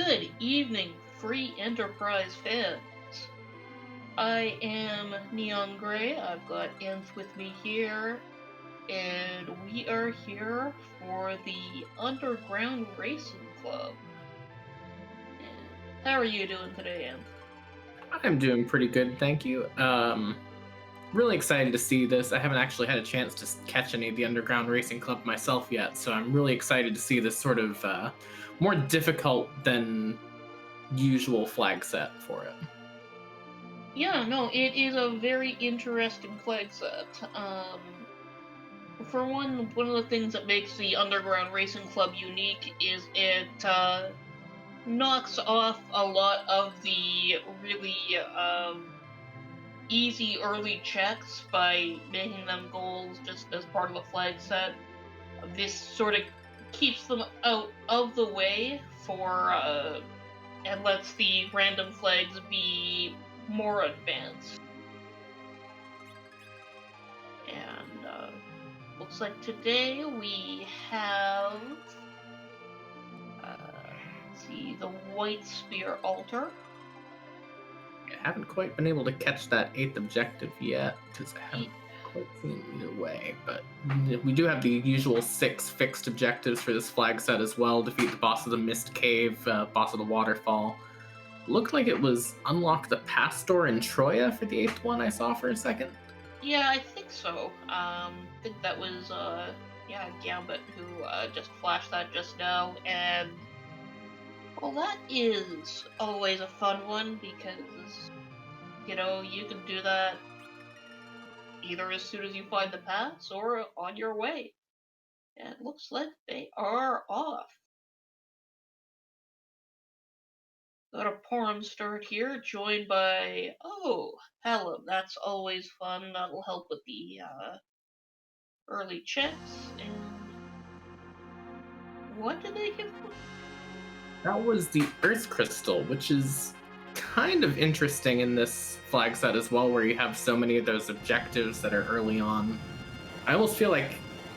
Good evening, free enterprise fans. I am Neon Gray. I've got Inf with me here, and we are here for the Underground Racing Club. And how are you doing today, Inf? I'm doing pretty good, thank you. Really excited to see this. I haven't actually had a chance to catch any of the Underground Racing Club myself yet, so I'm really excited to see this sort of more difficult than usual flag set for it. Yeah, no, it is a very interesting flag set. For one of the things that makes the Underground Racing Club unique is it knocks off a lot of the really easy early checks by making them goals just as part of the flag set. This sort of keeps them out of the way for and lets the random flags be more advanced. And looks like today we have let's see, the White Spear Altar. I haven't quite been able to catch that 8th objective yet, because I haven't quite seen either way, but we do have the usual 6 fixed objectives for this flag set as well. Defeat the boss of the Mist Cave, boss of the Waterfall. Looked like it was unlock the Pastor in Troya for the 8th one I saw for a second. Yeah, I think so. I think that was Gambit who just flashed that just now, and well, that is always a fun one because you can do that either as soon as you find the pass or on your way. And it looks like they are off. Got a Porum start here, joined by Hallam. That's always fun. That'll help with the early checks. And what did they give them? That was the Earth Crystal, which is kind of interesting in this flag set as well, where you have so many of those objectives that are early on. I almost feel like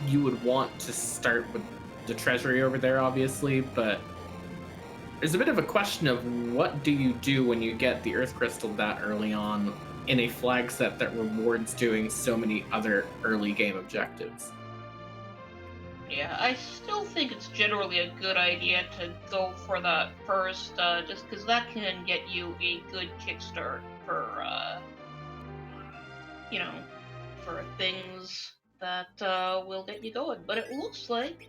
you would want to start with the treasury over there, obviously, but there's a bit of a question of what do you do when you get the Earth Crystal that early on in a flag set that rewards doing so many other early game objectives. Yeah, I still think it's generally a good idea to go for that first, just because that can get you a good kickstart for, for things that will get you going. But it looks like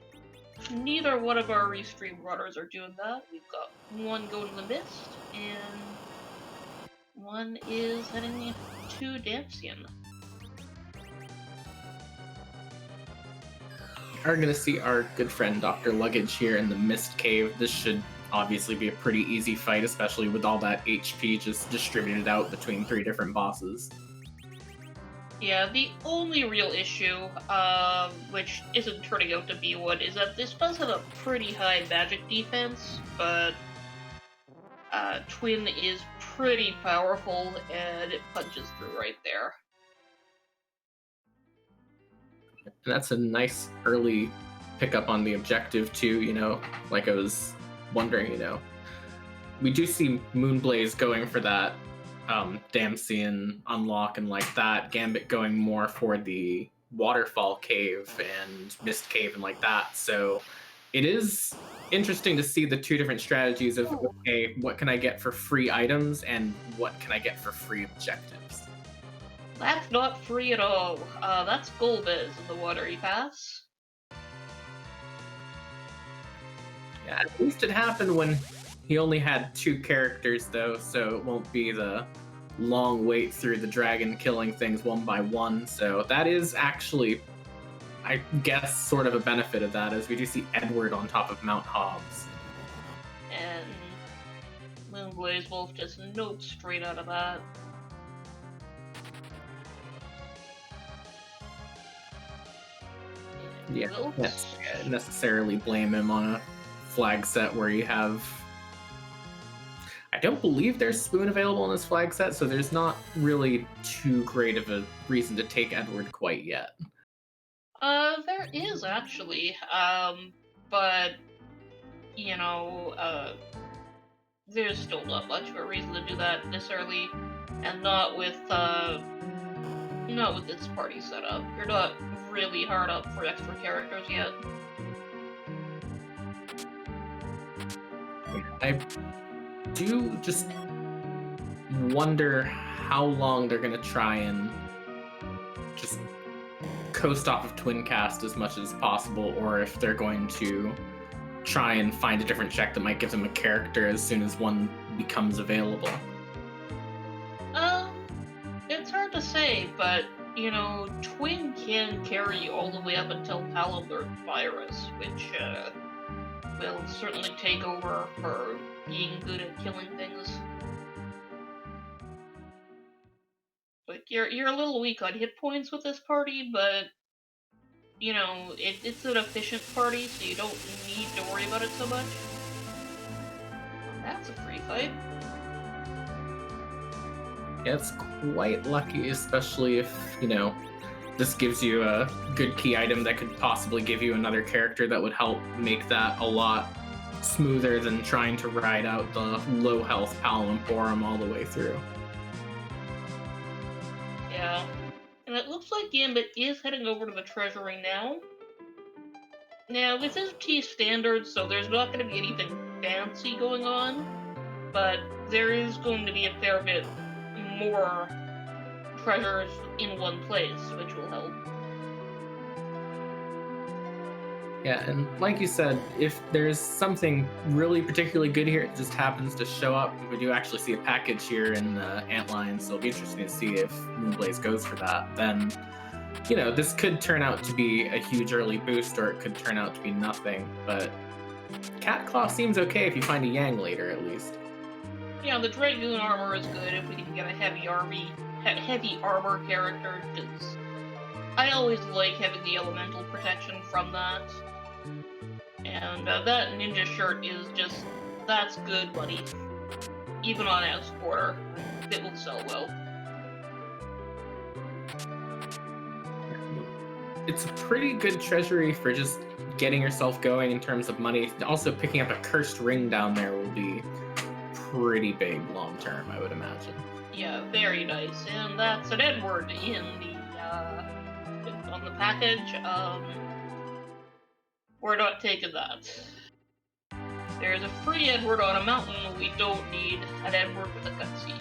neither one of our restream runners are doing that. We've got one going to the mist, and one is heading to Damsian. Are going to see our good friend Dr. Luggage here in the Mist Cave. This should obviously be a pretty easy fight, especially with all that HP just distributed out between 3 different bosses. Yeah, the only real issue, which isn't turning out to be one, is that this does have a pretty high magic defense, but Twin is pretty powerful and it punches through right there. And that's a nice early pickup on the objective too, like I was wondering, we do see Moonblaze going for that Damsian unlock and like that, Gambit going more for the Waterfall Cave and Mist Cave and like that. So it is interesting to see the 2 different strategies of, okay, what can I get for free items and what can I get for free objectives? That's not free at all. That's Golbez in the Watery Pass. Yeah, at least it happened when he only had 2 characters, though, so it won't be the long wait through the dragon killing things one by one. So that is actually, I guess, sort of a benefit of that, as we do see Edward on top of Mount Hobbs. And Moonblaze Wolf just notes straight out of that. Yeah, can't necessarily blame him on a flag set where you have... I don't believe there's Spoon available in this flag set, so there's not really too great of a reason to take Edward quite yet. There is actually, but there's still not much of a reason to do that this early, and not with this party setup. You're not really hard up for extra characters yet. I do just wonder how long they're gonna try and just coast off of Twincast as much as possible, or if they're going to try and find a different check that might give them a character as soon as one becomes available. It's hard to say, but Twin can carry all the way up until Palamberg Virus, which will certainly take over for being good at killing things. Like you're a little weak on hit points with this party, but it's an efficient party, so you don't need to worry about it so much. Well, that's a free fight. Yeah, it's quite lucky, especially if, this gives you a good key item that could possibly give you another character that would help make that a lot smoother than trying to ride out the low health Palamporum all the way through. Yeah. And it looks like Gambit is heading over to the treasury now. Now, this is T standard, so there's not going to be anything fancy going on, but there is going to be a fair bit more treasures in one place, which will help. Yeah, and like you said, if there's something really particularly good here, it just happens to show up. We do actually see a package here in Antlion, so it'll be interesting to see if Moonblaze goes for that. Then, this could turn out to be a huge early boost, or it could turn out to be nothing. But Catclaw seems okay if you find a Yang later, at least. Yeah, the Dragoon armor is good if we can get a heavy armor character, because I always like having the elemental protection from that. And that ninja shirt is that's good money. Even on Outsquarter, it will sell well. It's a pretty good treasury for just getting yourself going in terms of money. Also, picking up a cursed ring down there will be pretty big long term, I would imagine. Yeah, very nice. And that's an Edward in on the package. We're not taking that. There's a free Edward on a mountain. We don't need an Edward with a cutscene.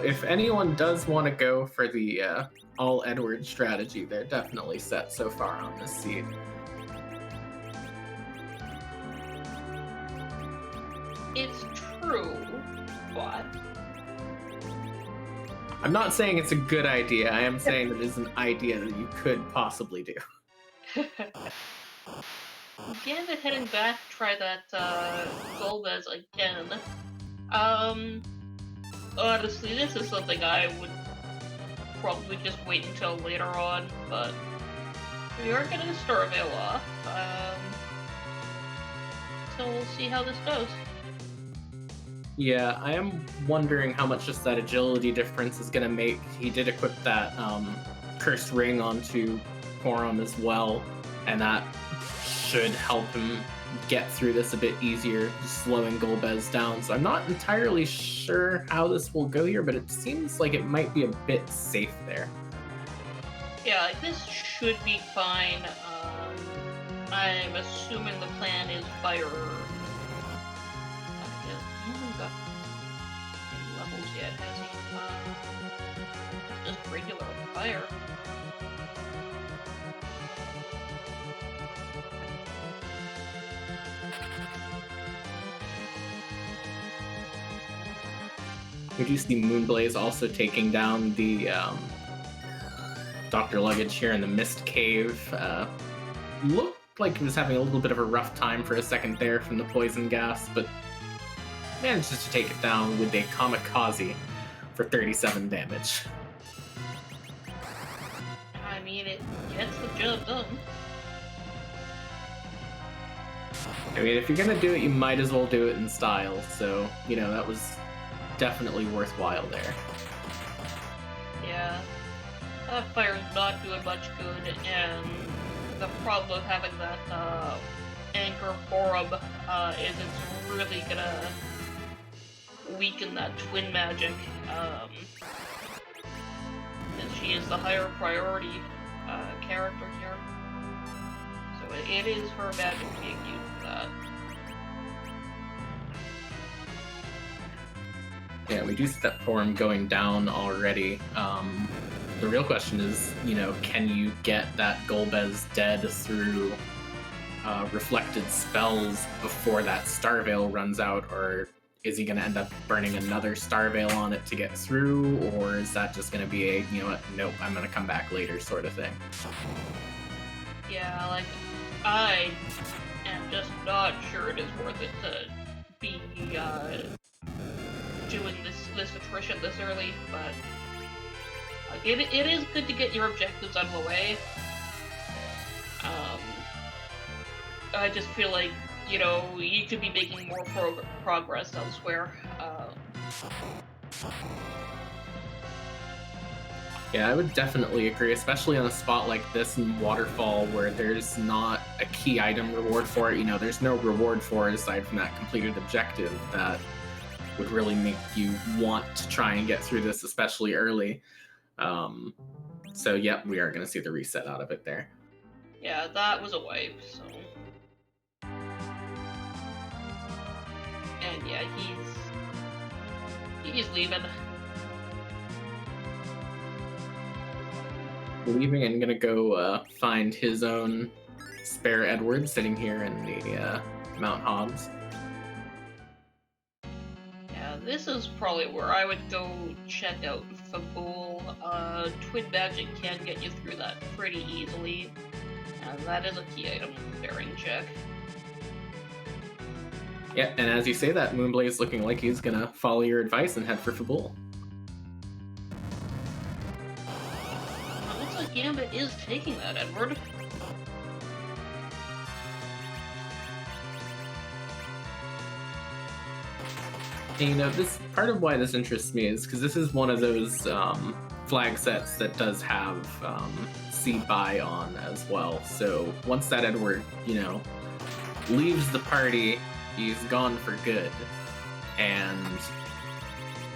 If anyone does want to go for the all Edward strategy, they're definitely set so far on this seed. It's true, but I'm not saying it's a good idea. I am saying that it's an idea that you could possibly do. Gambit heading back, try that Golbez again. Honestly, this is something I would probably just wait until later on, but we are getting a Starveil off, so we'll see how this goes. Yeah, I am wondering how much just that agility difference is going to make. He did equip that cursed ring onto Porum as well, and that should help him get through this a bit easier, just slowing Golbez down. So I'm not entirely sure how this will go here, but it seems like it might be a bit safe there. Yeah, this should be fine. I'm assuming the plan is fire. He hasn't got any levels yet, has he? Just regular fire. We do see Moonblaze also taking down the Dr. Luggage here in the Mist Cave. Looked like he was having a little bit of a rough time for a second there from the poison gas, but manages to take it down with a Kamikaze for 37 damage. I mean, it gets the job done. I mean, if you're gonna do it, you might as well do it in style, so, that was definitely worthwhile there. Yeah. That fire's not doing much good, and the problem of having that anchor forum is it's really gonna weaken that twin magic. And she is the higher priority character here. So it is her magic being used for that. Yeah, we do see that form going down already. The real question is, can you get that Golbez dead through reflected spells before that Star Veil runs out, or is he going to end up burning another Star Veil on it to get through, or is that just going to be a, nope, I'm going to come back later sort of thing? Yeah, like, I am just not sure it is worth it to be doing this attrition this early, but like, it is good to get your objectives out of the way. I just feel like, you could be making more progress elsewhere. Yeah, I would definitely agree, especially on a spot like this in Waterfall where there's not a key item reward for it. There's no reward for it aside from that completed objective that would really make you want to try and get through this, especially early. So, yep, we are going to see the reset out of it there. Yeah, that was a wipe, so... And yeah, he's leaving. Leaving and gonna go find his own spare Edward sitting here in the Mount Hobbs. Yeah, this is probably where I would go check out Fabul. Twin Magic can get you through that pretty easily, and that is a key item bearing check. Yeah, and as you say that, Moonblaze looking like he's gonna follow your advice and head for Fabul. Looks like Gambit is taking that, Edward. And, this part of why this interests me is because this is one of those flag sets that does have seed buy on as well. So once that Edward, leaves the party, he's gone for good. And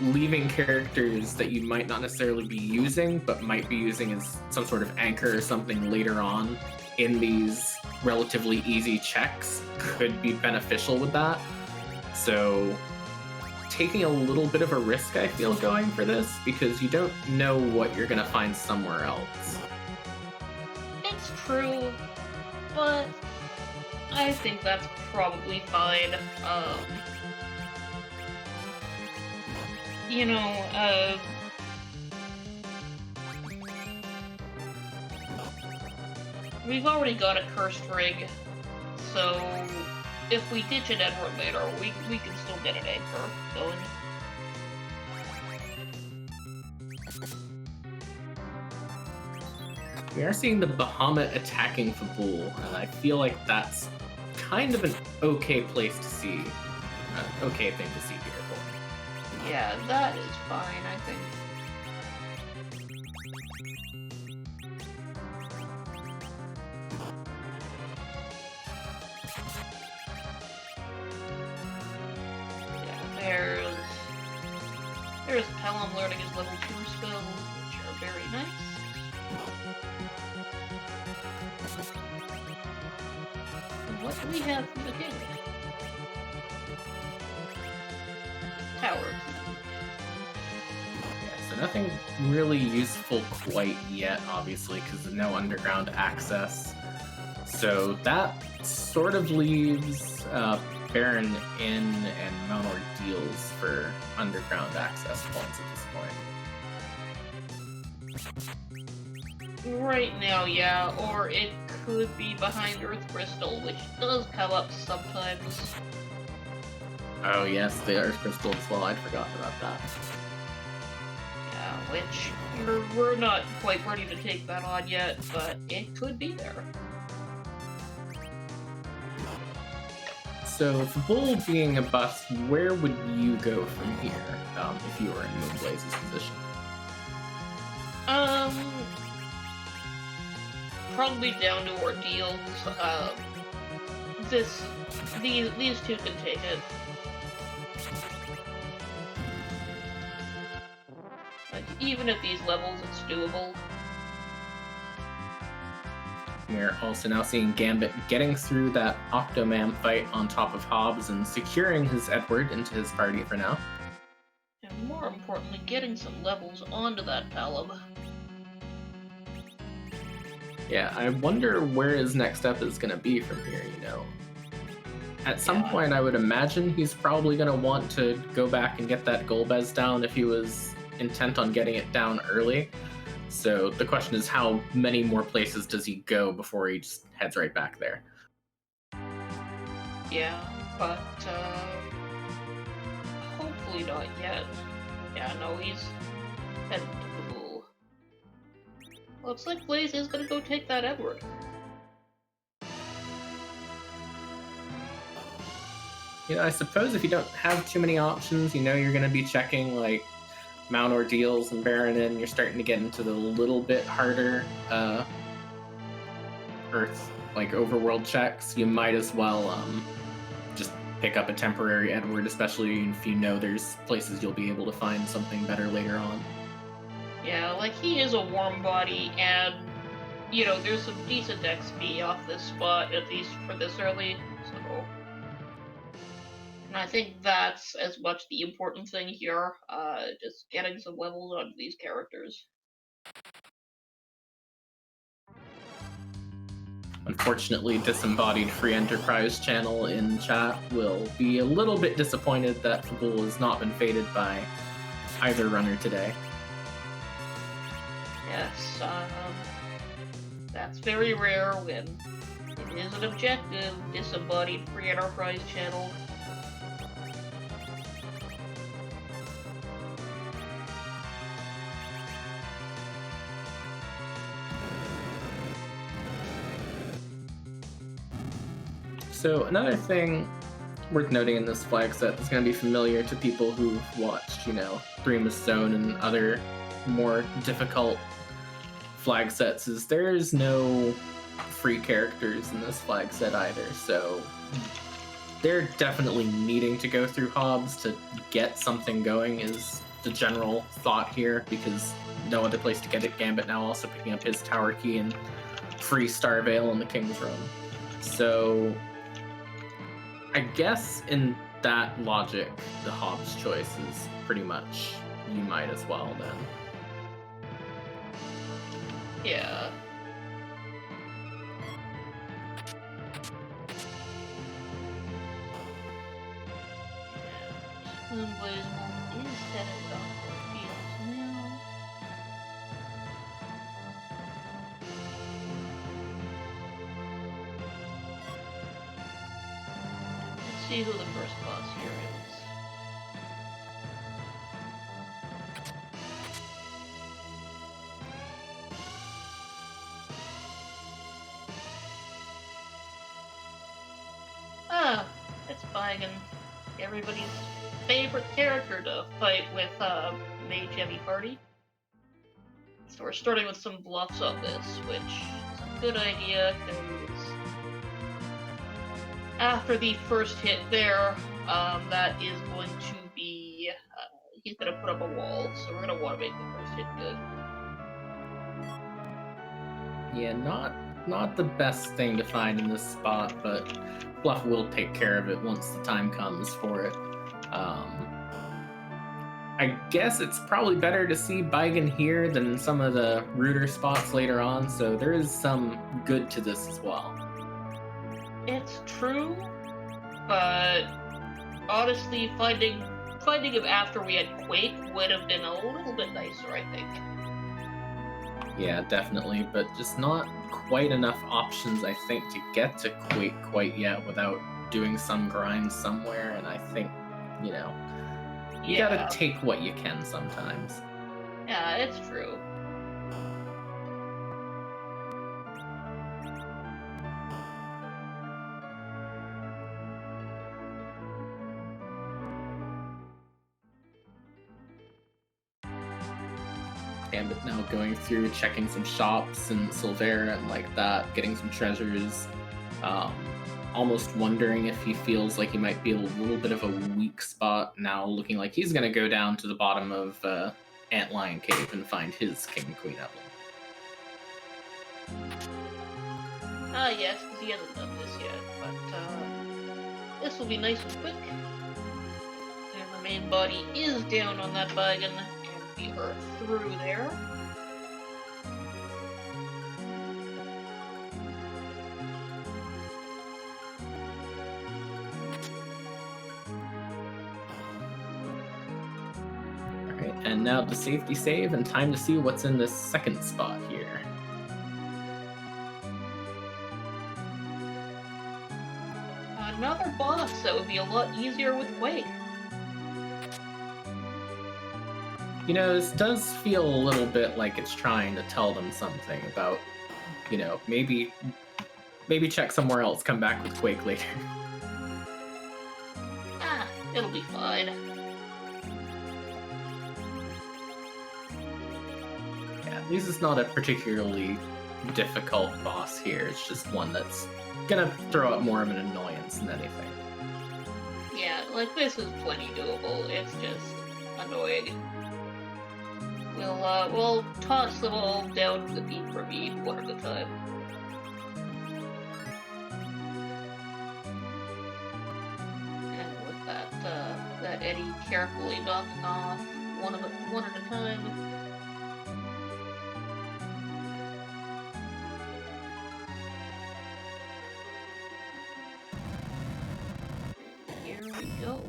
leaving characters that you might not necessarily be using, but might be using as some sort of anchor or something later on in these relatively easy checks could be beneficial with that. So taking a little bit of a risk, I feel, going for this, because you don't know what you're going to find somewhere else. It's true, but I think that's probably fine. We've already got a cursed rig, so if we ditch an Edward later, we can still get an anchor going. We are seeing the Bahamut attacking Fabul, and I feel like that's kind of an okay place to see, okay thing to see here for me. Yeah, that is fine, I think. Yeah, there's Pelham learning his level 2 spells, which are very nice. And what do we have from the king? Tower. Yeah, so nothing really useful quite yet, obviously, because of no underground access. So that sort of leaves Baron Inn and Mount Ordeals for underground access points at this point. Right now, yeah, or it could be behind Earth Crystal, which does come up sometimes. Oh yes, the Earth Crystal as well, I'd forgotten about that. Yeah, which we're not quite ready to take that on yet, but it could be there. So, Fabul being a bust, where would you go from here if you were in Moonblaze's position? Probably down to Ordeals. these two can take it. Like, even at these levels, it's doable. We're also now seeing Gambit getting through that Octoman fight on top of Hobbs and securing his Edward into his party for now. And more importantly, getting some levels onto that Palom. Yeah, I wonder where his next step is going to be from here, At some point, I would imagine he's probably going to want to go back and get that Golbez down if he was intent on getting it down early. So the question is, how many more places does he go before he just heads right back there? Yeah, but hopefully not yet. Yeah, no, he's heading to Kabul. Looks like Blaze is gonna go take that Edward. I suppose if you don't have too many options, you're going to be checking like Mount Ordeals and Baronin. You're starting to get into the little bit harder Earth, like overworld checks. You might as well just pick up a temporary Edward, especially if you know there's places you'll be able to find something better later on. Yeah, like he is a warm body, and there's some decent XP off this spot, at least for this early, so. And I think that's as much the important thing here, just getting some levels onto these characters. Unfortunately, Disembodied Free Enterprise channel in chat will be a little bit disappointed that Kabul has not been faded by either runner today. Yes, that's very rare when it is an objective, Disembodied Free Enterprise channel. So another thing worth noting in this flag set that's going to be familiar to people who've watched, Threema Zone and other more difficult flag sets is there's no free characters in this flag set either. So they're definitely needing to go through Hobbs to get something going is the general thought here, because no other place to get it. Gambit now also picking up his tower key and free Starvale in the King's Room. So I guess in that logic, the Hobbs choice is pretty much you might as well then. Yeah. Moonblaze is headed off the field now. Let's see who the first boss here is. Ah, it's Bigan. Everybody's favorite character to fight with Mage Heavy Party. So we're starting with some bluffs on this, which is a good idea, because after the first hit there, that is going to be, he's going to put up a wall, so we're going to want to make the first hit good. Yeah, not the best thing to find in this spot, but Bluff will take care of it once the time comes for it. I guess it's probably better to see Bigan here than some of the ruder spots later on, so there is some good to this as well. It's true, but honestly, finding him after we had Quake would have been a little bit nicer, I think. Yeah, definitely, but just not quite enough options, I think, to get to Quake quite yet without doing some grind somewhere, and I think, you gotta take what you can sometimes. Yeah, it's true. Gambit now going through, checking some shops in Silvera and like that, getting some treasures. almost wondering if he feels like he might be a little bit of a weak spot now, looking like he's going to go down to the bottom of Antlion Cave and find his King Queen Emblem. Ah, yes, because he hasn't done this yet, but this will be nice and quick. And the main body is down on that wagon, and we are through there. Alright, and now the safety save and time to see what's in this second spot here. Another boss that would be a lot easier with Quake. You know, this does feel a little bit like it's trying to tell them something about, you know, maybe check somewhere else, come back with Quake later. Ah, it'll be fine. Yeah, this is not a particularly difficult boss here. It's just one that's gonna throw up more of an annoyance than anything. Yeah, like this is plenty doable. It's just annoying. We'll toss them all down to the peak for me one at a time. And with that Eddie carefully knocking off one at a time. Here we go.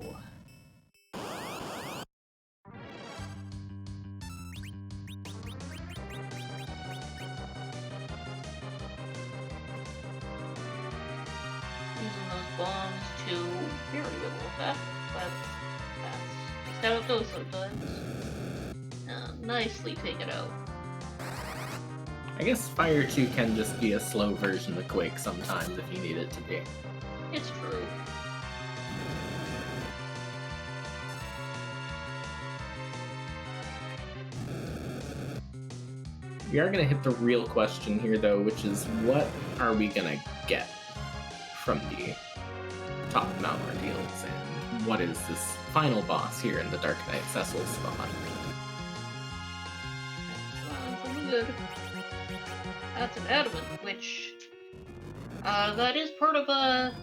Using those bombs to very little effect, but that's just how it goes sometimes. Nicely taken out. I guess Fire 2 can just be a slow version of Quake sometimes if you need it to be. It's true. We are going to hit the real question here, though, which is what are we going to get from the top of Mount Ordeals, and what is this final boss here in the Dark Knight Cecil spot? Something good. That's an adamant, which that is part of a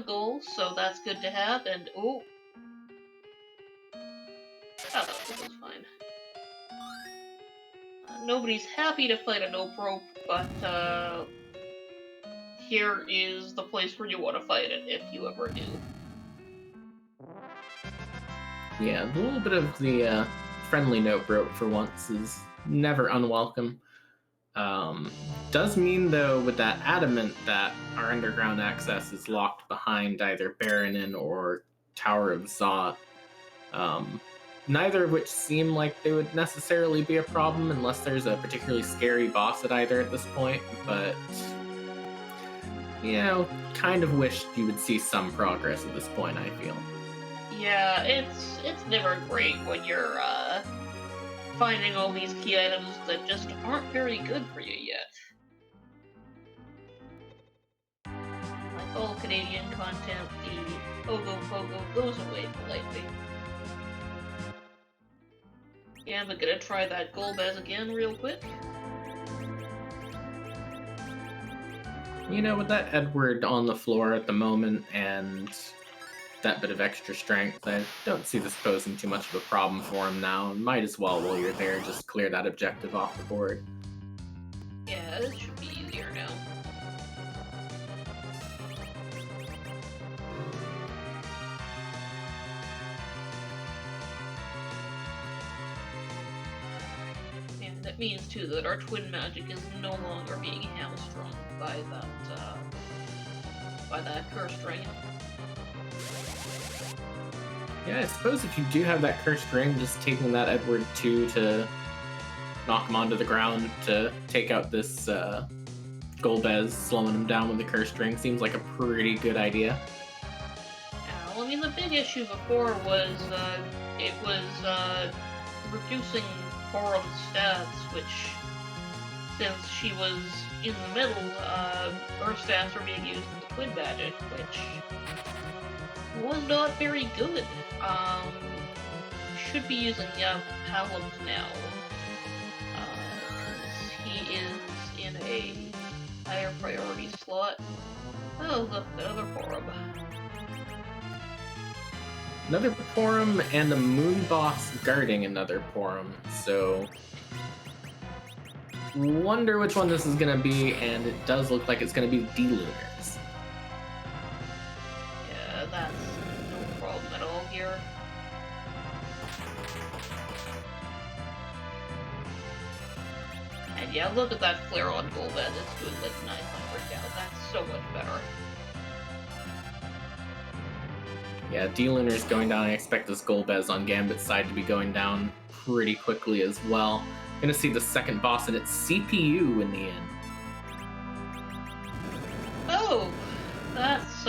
goal, so that's good to have. And oh, this is fine. Nobody's happy to fight a nope rope, but here is the place where you want to fight it if you ever do. Yeah, a little bit of the friendly note rope for once is never unwelcome. Does mean, though, with that adamant that our underground access is locked behind either Baronin or Tower of Zot. Neither of which seem like they would necessarily be a problem unless there's a particularly scary boss at either at this point, but, you know, kind of wished you would see some progress at this point, I feel. Yeah, it's never great when you're finding all these key items that just aren't very good for you yet. Like all Canadian content, the Pogo Pogo goes away politely. Yeah, I'm gonna try that Golbez again real quick. You know, with that Edward on the floor at the moment and that bit of extra strength, I don't see this posing too much of a problem for him now. Might as well, while you're there, just clear that objective off the board. Yeah, this should be easier now. And that means, too, that our twin magic is no longer being hamstrung by that cursed ring. Yeah, I suppose if you do have that cursed ring, just taking that Edward 2 to knock him onto the ground to take out this Golbez, slowing him down with the cursed ring, seems like a pretty good idea. Yeah, well, I mean, the big issue before was it was reducing Forum's stats, which since she was in the middle, her stats were being used in the Twin Magic, which was not very good. Should be using Hallam's now. 'Cause he is in a higher priority slot. Oh, look, another forum. Another Porum and the Moon Boss guarding another Porum, so wonder which one this is gonna be, and it does look like it's gonna be D-Lunars. Yeah, that's no problem at all here. And yeah, look at that flare on Golbez, it's doing like 900 now, that's so much better. Yeah, D-Lunar's going down. I expect this Golbez on Gambit's side to be going down pretty quickly as well. Gonna see the second boss, and it's CPU in the end. Oh, that's,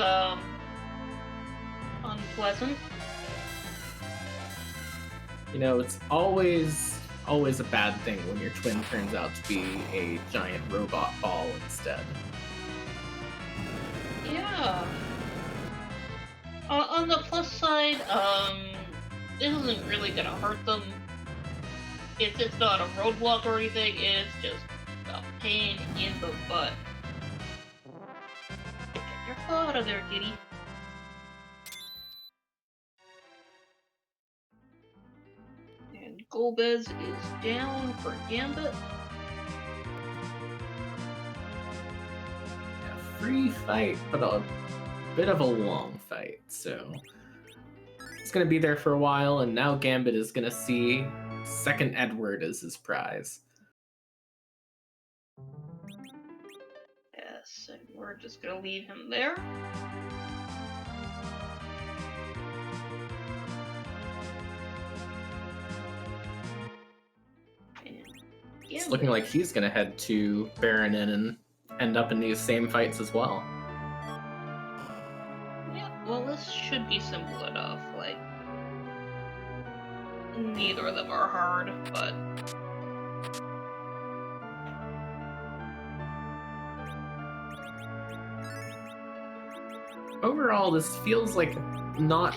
unpleasant. You know, it's always a bad thing when your twin turns out to be a giant robot ball instead. Yeah. On the plus side, this isn't really gonna hurt them. It's not a roadblock or anything, it's just a pain in the butt. Get your claw out of there, kitty. And Golbez is down for Gambit. Yeah, free fight, but a bit of a long fight, so it's gonna be there for a while, and now Gambit is gonna see second Edward as his prize. Yes, and we're just gonna leave him there. It's looking like he's gonna head to Baronin and end up in these same fights as well. Yeah, well, this should be simple enough. Like, neither of them are hard, but overall, this feels like not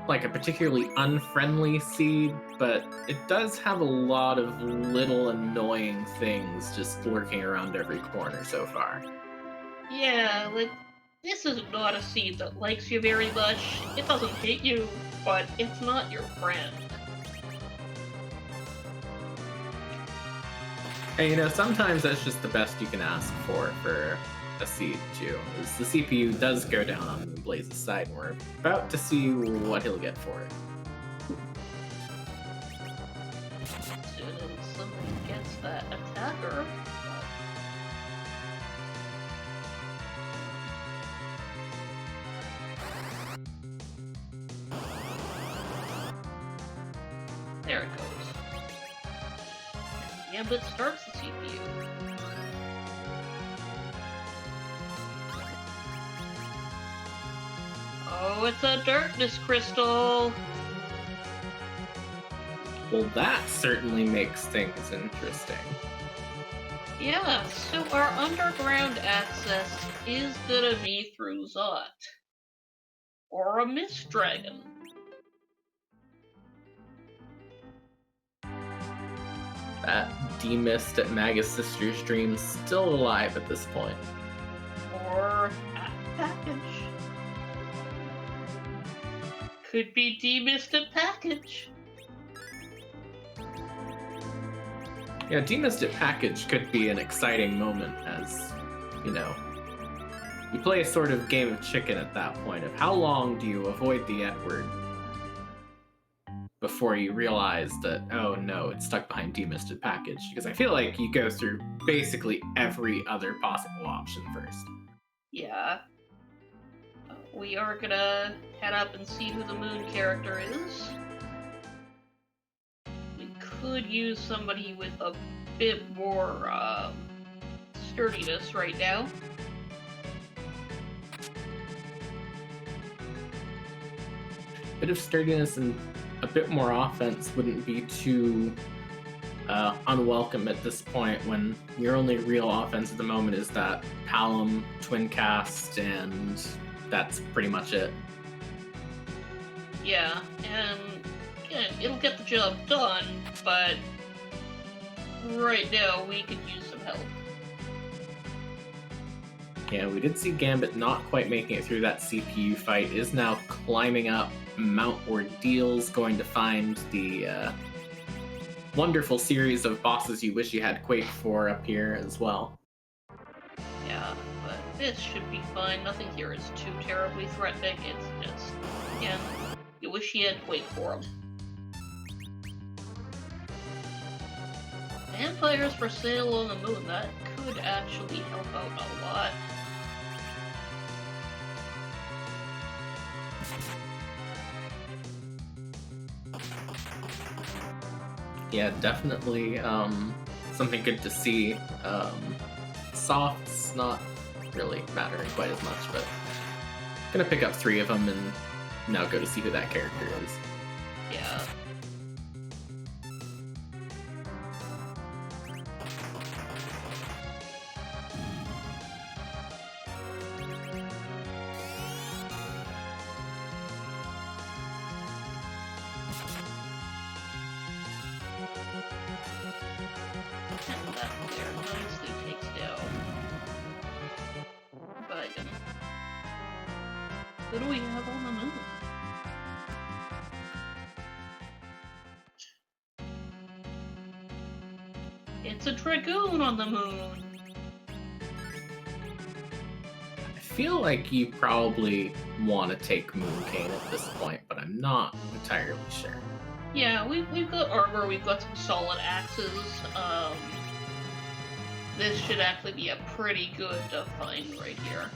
like a particularly unfriendly seed, but it does have a lot of little annoying things just lurking around every corner so far. yeah, like, this is not a seed that likes you very much. It doesn't hate you, but it's not your friend. And you know, sometimes that's just the best you can ask for a seed too. Is the CPU does go down on Moonblaze's side, and we're about to see what he'll get for it. As soon as somebody gets that attacker. There it goes. And Gambit starts the CPU. Oh, it's a darkness crystal! Well, that certainly makes things interesting. Yeah, so our underground access is gonna be through Zot. Or a Mist Dragon. That demist at Magus Sister's Dream still alive at this point. Or a package. Could be demisted package. Yeah, demisted package could be an exciting moment as, you know, you play a sort of game of chicken at that point of how long do you avoid the Edward before you realize that, oh no, it's stuck behind demisted package. Because I feel like you go through basically every other possible option first. Yeah. We are gonna head up and see who the moon character is. We could use somebody with a bit more sturdiness right now. Bit of sturdiness and a bit more offense wouldn't be too unwelcome at this point when your only real offense at the moment is that Palom twin cast, and that's pretty much it. Yeah, and it'll get the job done, but right now we could use some help. Yeah, we did see Gambit not quite making it through that CPU fight, is now climbing up Mount Ordeal's, going to find the wonderful series of bosses you wish you had Quake for up here as well. Yeah, but this should be fine. Nothing here is too terribly threatening. It's just, again, you wish you had Quake for them. Vampires for sale on the moon, that could actually help out a lot. Yeah, definitely something good to see. Soft's not really mattering quite as much, but gonna pick up 3 of them and now go to see who that character is. Yeah. And that there nicely takes down Biden. Who do we have on the moon? It's a Dragoon on the moon! I feel like you probably want to take Mooncane at this point, but I'm not entirely sure. Yeah, we've got armor, we've got some solid axes. This should actually be a pretty good find right here.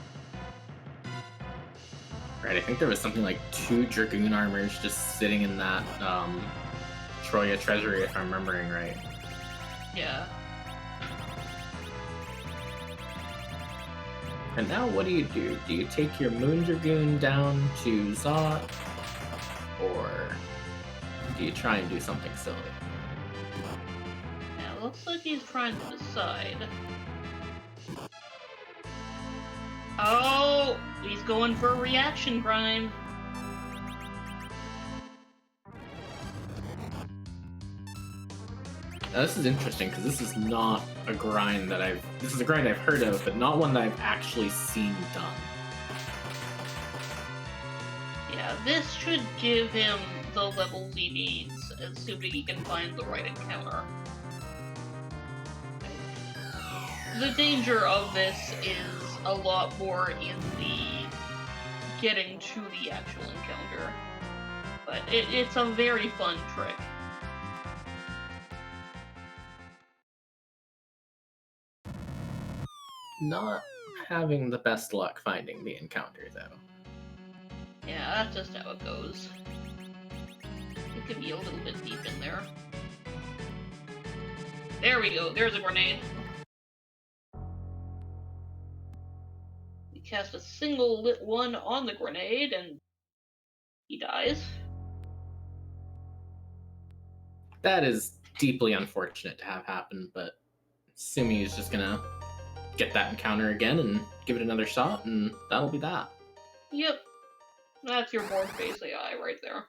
Right, I think there was something like 2 Dragoon armors just sitting in that Troya treasury, if I'm remembering right. Yeah. And now what do? Do you take your Moon Dragoon down to Zot? Or do you try and do something silly? Yeah, looks like he's trying to decide. Oh, he's going for a reaction grind. Now, this is interesting because this is not a grind that this is a grind I've heard of, but not one that I've actually seen done. Yeah, this should give him the levels he needs, assuming he can find the right encounter. The danger of this is a lot more in the getting to the actual encounter, but it's a very fun trick. Not having the best luck finding the encounter, though. Yeah, that's just how it goes. It could be a little bit deep in there. There we go, there's a grenade. We cast a single lit one on the grenade, and he dies. That is deeply unfortunate to have happen, but Sumi is just gonna get that encounter again and give it another shot, and that'll be that. Yep. That's your board phase AI right there.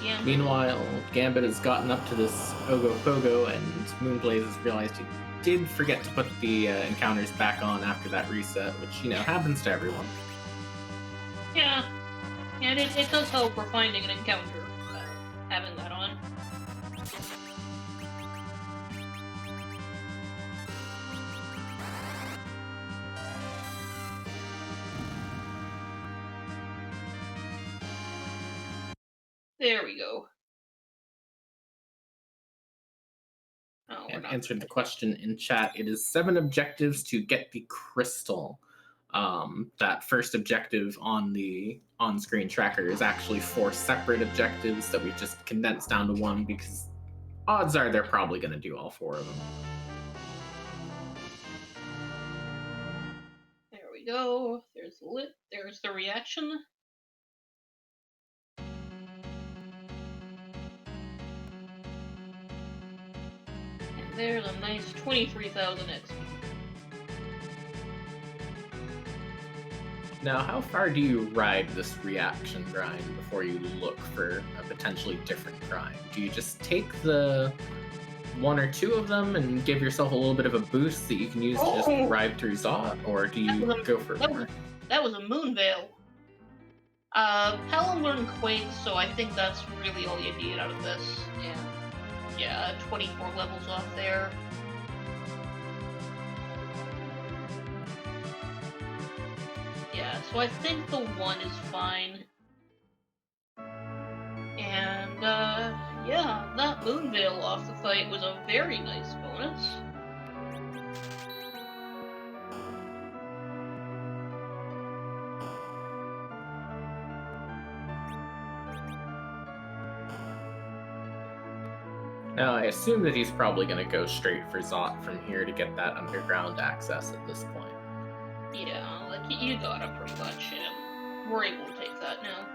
Gambit. Meanwhile, Gambit has gotten up to this Ogopogo, and Moonblaze has realized he did forget to put the encounters back on after that reset, which, you know, happens to everyone. Yeah. And it does help for finding an encounter, having that on. There we go. Oh, And answered the question in chat. It is 7 objectives to get the crystal. That first objective on the on-screen tracker is actually 4 separate objectives that we've just condensed down to 1 because odds are they're probably going to do all 4 of them. There go. There's the lit. There's the reaction. And there's a nice 23,000 XP. Now, how far do you ride this reaction grind before you look for a potentially different grind? Do you just take the one or two of them and give yourself a little bit of a boost that you can use to just ride through Zot, or do you go for more? That was a moon veil. Pelham learned Quake, so I think that's really all you need out of this. And yeah, 24 levels off there. Yeah, so I think the one is fine. And yeah, that moon veil off the fight was a very nice bonus. Now, I assume that he's probably going to go straight for Zot from here to get that underground access at this point. Yeah, like you got it pretty much, and we're able to take that now.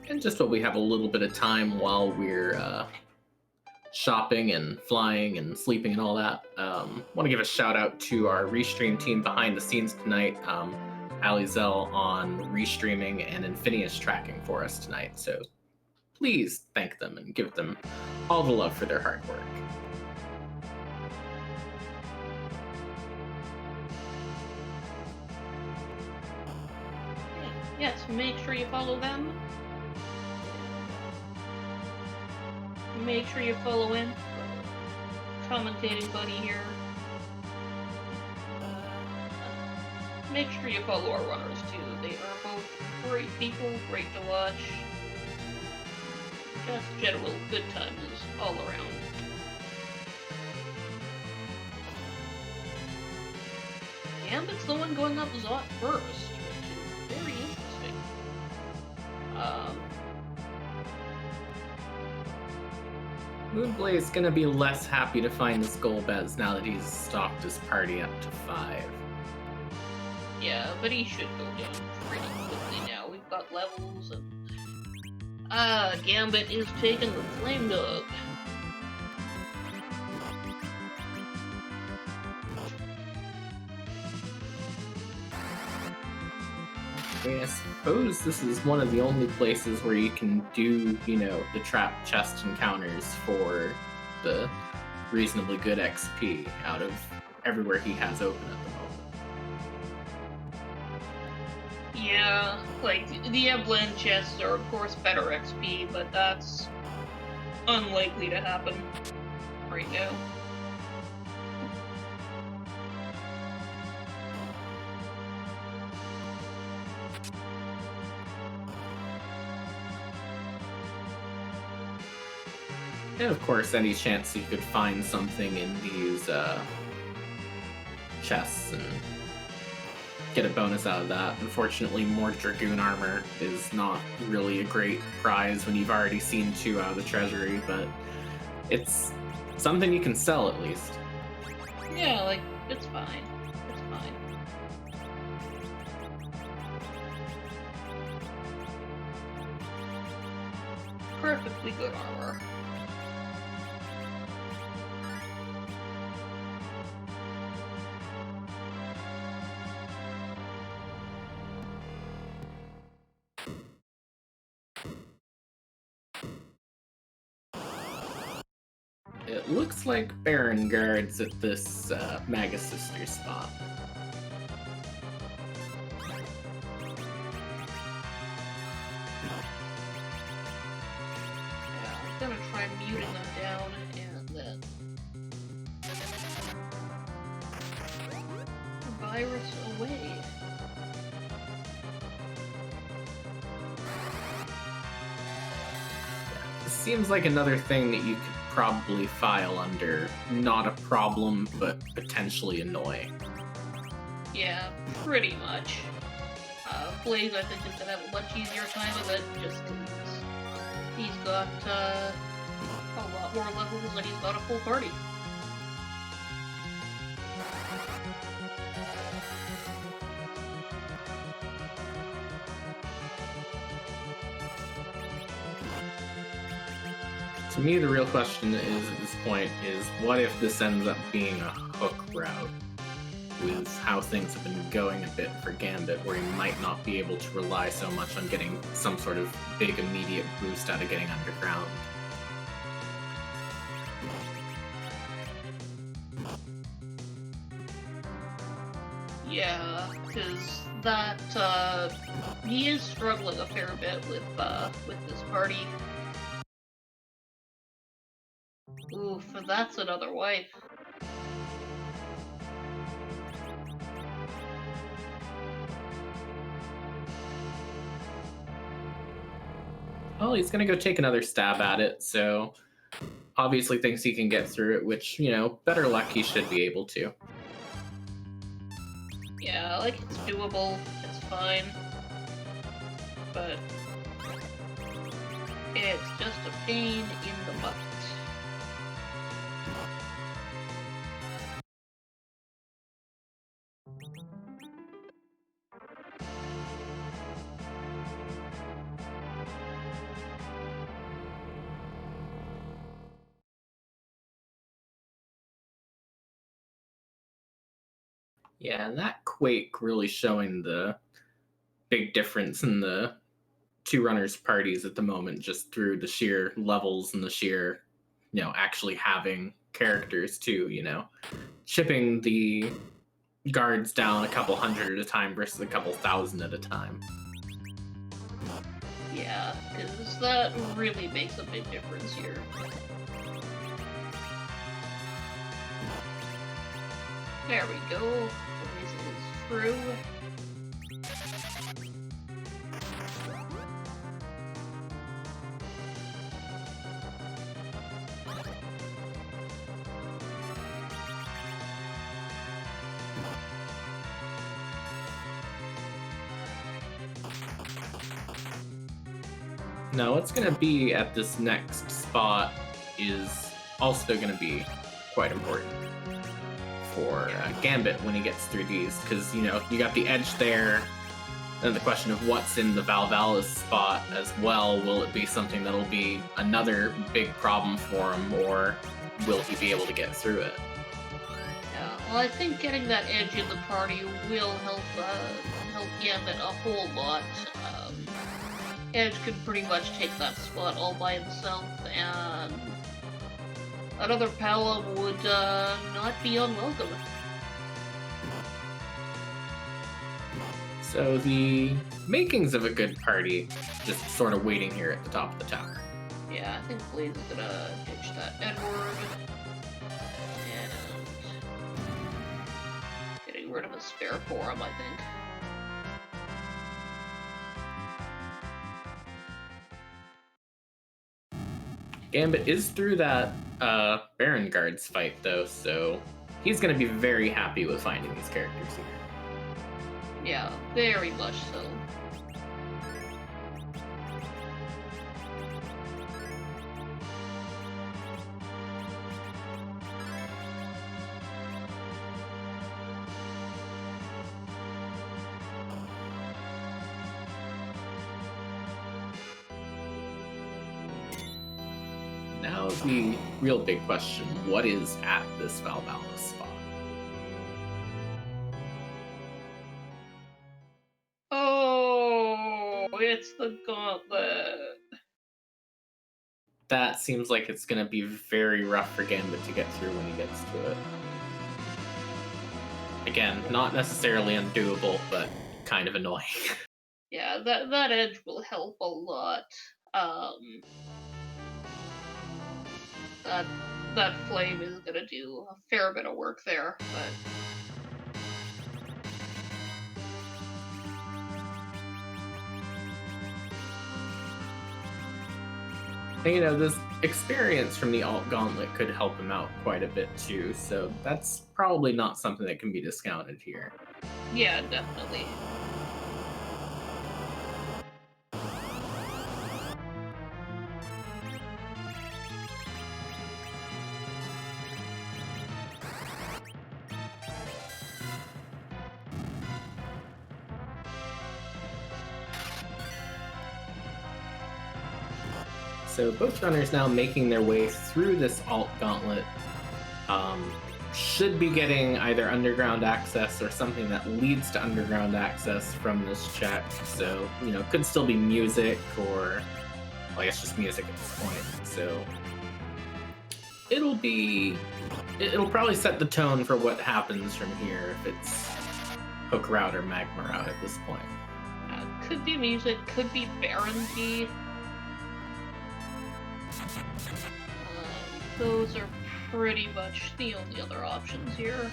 And just while we have a little bit of time while we're shopping and flying and sleeping and all that, want to give a shout out to our restream team behind the scenes tonight. Alizelle on restreaming and Infinius tracking for us tonight. So please thank them and give them all the love for their hard work. Yes, make sure you follow them. Make sure you follow in. Commentating buddy here. Make sure you follow our runners too. They are both great people, great to watch. Just general good times all around. Gambit's the one going up Zot first, which is very interesting. Moonblade's gonna be less happy to find this Golbez now that he's stocked his party up to 5. Yeah, but he should go down pretty quickly now. We've got levels and... Gambit is taking the Flame Dog. I mean, I suppose this is one of the only places where you can do, you know, the trap chest encounters for the reasonably good XP out of everywhere he has open at the moment. Yeah, like, the Eblin chests are of course better XP, but that's unlikely to happen right now. And of course, any chance you could find something in these chests and get a bonus out of that. Unfortunately, more Dragoon armor is not really a great prize when you've already seen 2 out of the treasury, but it's something you can sell at least. Yeah, like, it's fine. It's fine. Perfectly good armor. It looks like Baron guards at this Magus Sister spot. Yeah, I'm gonna try muting them down and then... Virus away. This seems like another thing that you could probably file under not a problem, but potentially annoying. Yeah, pretty much. Blaze, I think, is gonna have a much easier time of it, just because he's got a lot more levels and he's got a full party. To me, the real question is at this point is what if this ends up being a hook route? With how things have been going a bit for Gambit, where he might not be able to rely so much on getting some sort of big immediate boost out of getting underground. Yeah, because that, he is struggling a fair bit with this party. Oof, that's another wipe. Well, he's gonna go take another stab at it, so obviously thinks he can get through it, which, better luck he should be able to. Yeah, like, it's doable, it's fine. But it's just a pain in the butt. Yeah, and that Quake really showing the big difference in the two runners' parties at the moment, just through the sheer levels and the sheer, actually having characters too, chipping the guards down a couple hundred at a time versus a couple thousand at a time. Yeah, because that really makes a big difference here. There we go. Blaze is through. Now, what's going to be at this next spot is also going to be quite important for Gambit when he gets through these, because, you got the edge there, and the question of what's in the Valvalis spot as well. Will it be something that'll be another big problem for him, or will he be able to get through it? Yeah, well, I think getting that edge in the party will help Gambit a whole lot. Edge could pretty much take that spot all by himself, and another Palom would not be unwelcome. So the makings of a good party just sort of waiting here at the top of the tower. Yeah, I think Blaze is gonna ditch that Edward. And getting rid of a spare for him, I think. Gambit is through that Baron Guards fight, though, so he's going to be very happy with finding these characters here. Yeah, very much so. Now the real big question, what is at this Valvalis spot? Oh, it's the gauntlet. That seems like it's going to be very rough for Gambit to get through when he gets to it. Again, not necessarily undoable, but kind of annoying. Yeah, that edge will help a lot. That flame is gonna do a fair bit of work there, but And, you know, this experience from the alt gauntlet could help him out quite a bit too, so that's probably not something that can be discounted here. Yeah, definitely. So both runners now making their way through this alt gauntlet um, should be getting either underground access or something that leads to underground access from this check. So, you know, could still be music or, well, I guess just music at this point. So it'll probably set the tone for what happens from here if it's Hook Route or Magma Route at this point. Could be music, could be Barongy. Those are pretty much the only other options here.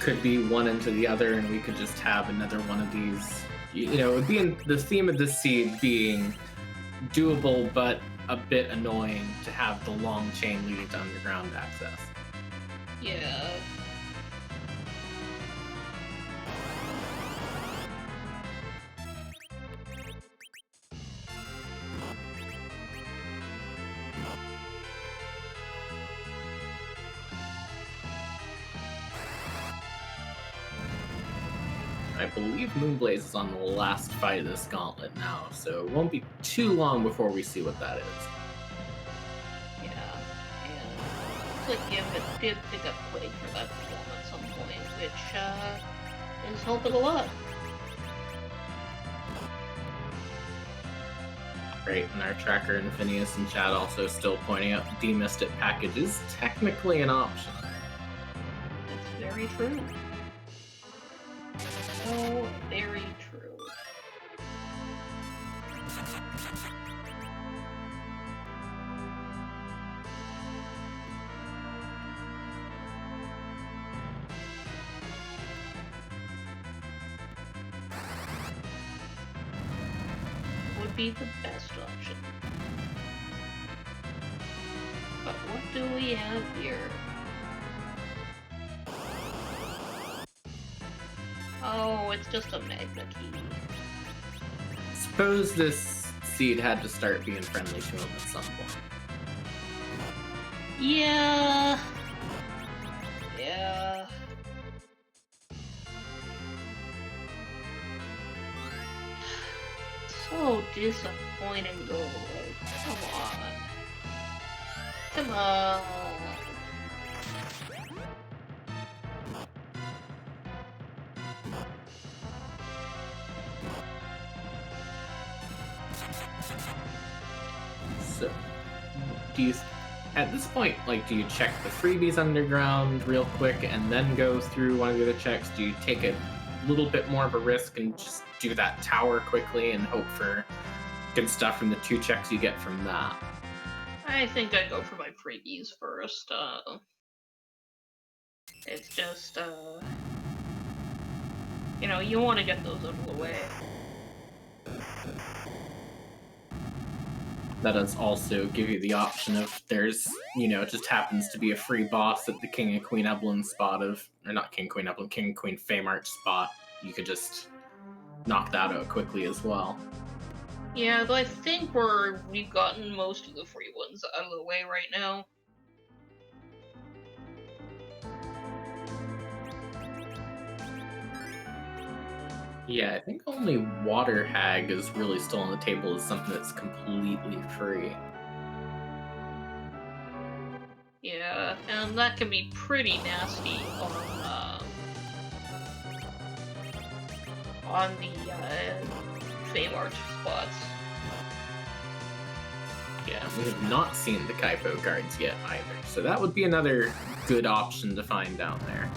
Could be one into the other, and we could just have another one of these. You know, it would be in the theme of this seed being doable, but a bit annoying to have the long chain leading to underground access. Yeah. I believe Moonblaze is on the last fight of this gauntlet now, so it won't be too long before we see what that is. Yeah. And looks like Gambit did pick up Quake for that form at some point, which is helping a lot. Right, and our tracker and Phineas and chat also still pointing out Demisted package is technically an option. That's very true. So very true. Would be the best option. But what do we have here? Oh, it's just a magma key. Suppose this seed had to start being friendly to him at some point. Yeah. Yeah. So disappointing though. Like, come on. Come on. So, do you, at this point, like, do you check the freebies underground real quick and then go through one of the other checks? Do you take a little bit more of a risk and just do that tower quickly and hope for good stuff from the 2 checks you get from that? I think I'd go for my freebies first. It's just, you know, you want to get those out of the way. That does also give you the option of there's, you know, it just happens to be a free boss at the King and Queen Evelyn spot of, or not King Queen Evelyn, King and Queen Feymarch spot. You could just knock that out quickly as well. Yeah, though I think we've gotten most of the free ones out of the way right now. Yeah, I think only Water Hag is really still on the table as something that's completely free. Yeah, and that can be pretty nasty on the Feymarch spots. Yeah, we have not seen the Kaipo guards yet either, so that would be another good option to find down there.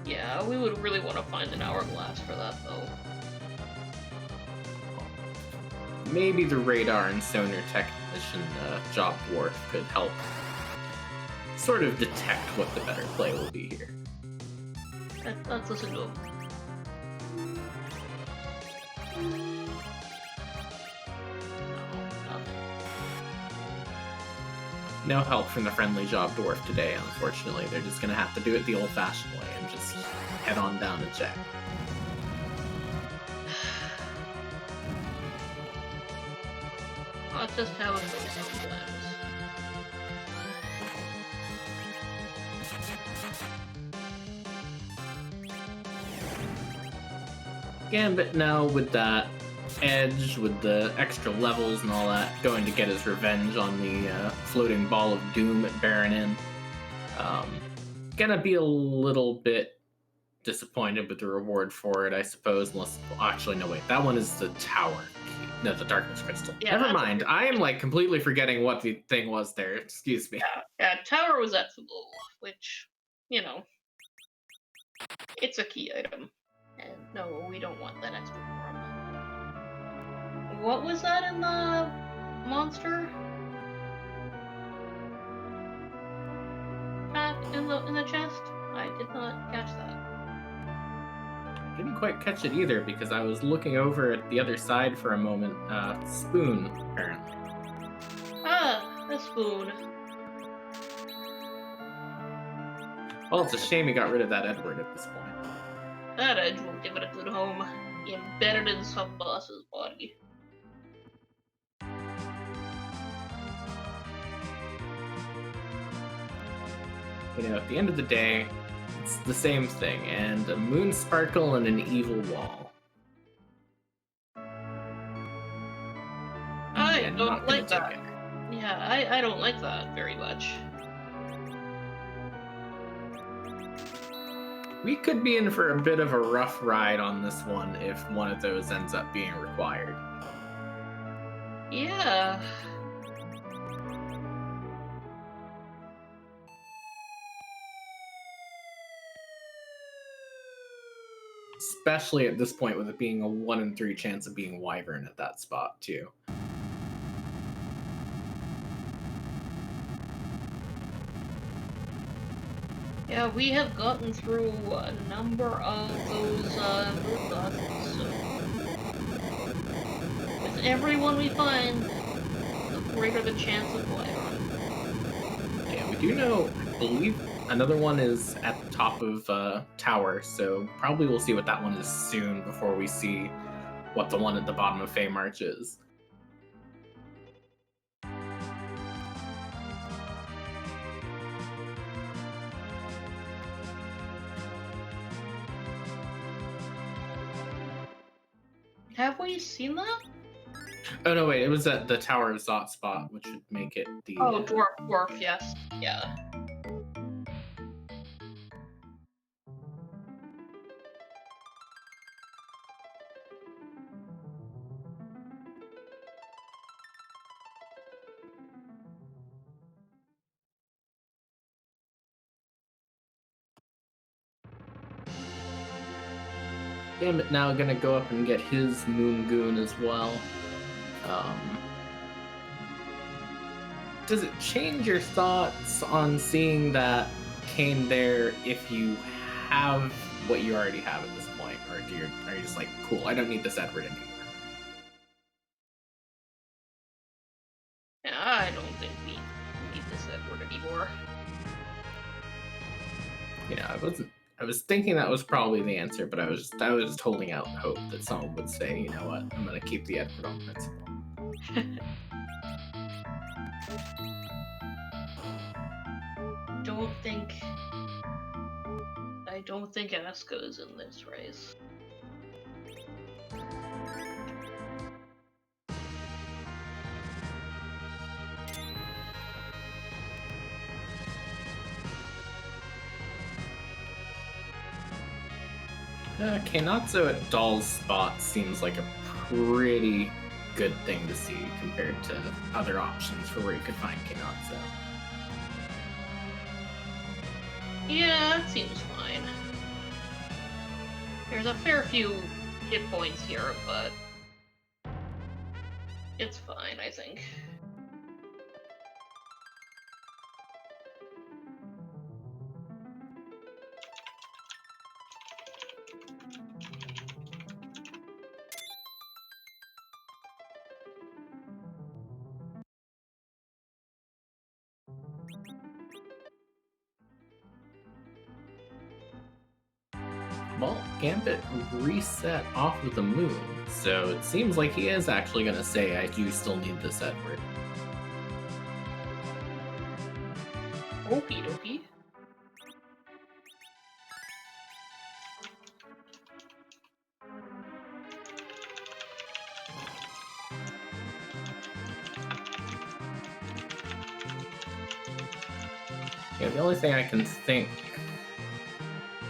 Yeah, we would really want to find an hourglass for that, though. Maybe the radar and sonar technician Job Dwarf could help sort of detect what the better play will be here. Let's listen to him. nothing. No help from the friendly job dwarf today, unfortunately. They're just gonna have to do it the old-fashioned way and just head on down and check. That's just how it goes sometimes. Gambit now with that edge, with the extra levels and all that, going to get his revenge on the floating ball of doom at Baronin. Gonna be a little bit disappointed with the reward for it, I suppose. Unless, actually, no, wait, that one is the tower key. No, the darkness crystal. Yeah, Never mind. I am like completely forgetting what the thing was there. Excuse me. Yeah, tower was at Fabul, which, you know, it's a key item. And no, we don't want that extra form. What was that in the monster pack in the chest? I did not catch that. Didn't quite catch it either because I was looking over at the other side for a moment. Spoon, apparently. Ah, a spoon. Well, it's a shame he got rid of that Edward at this point. That edge will give it a good home. Embedded in some boss's body. You know, at the end of the day, it's the same thing, and a moon sparkle and an evil wall. I And don't not gonna like take that. it. Yeah, I don't like that very much. We could be in for a bit of a rough ride on this one if one of those ends up being required. Yeah. Especially at this point with it being a 1 in 3 chance of being Wyvern at that spot, too. Yeah, we have gotten through a number of those moon bosses, so with everyone we find, the greater the chance of Wyvern. Yeah, we do know, I believe another one is at the top of Tower, so probably we'll see what that one is soon before we see what the one at the bottom of Fey March is. Have we seen that? Oh no, wait, it was at the Tower of Zot spot, which would make it the... Oh, dwarf, yes. Yeah. Gambit now gonna go up and get his Moon Goon as well. Does it change your thoughts on seeing that Kane there if you have what you already have at this point? Or are you just like, cool, I don't need this Edward anymore? Yeah, I don't think we need this Edward anymore. You know, I was thinking that was probably the answer, but I was just holding out hope that someone would say, you know what, I'm gonna keep the Edward on principle. I don't think Asuka is in this race. Kainatsu at Doll's spot seems like a pretty good thing to see compared to other options for where you could find Kainatsu. Yeah, it seems fine. There's a fair few hit points here, but it's fine, I think. Vault Gambit reset off of the moon, so it seems like he is actually going to say, I do still need this Edward. Okie dokie. Yeah, the only thing I can think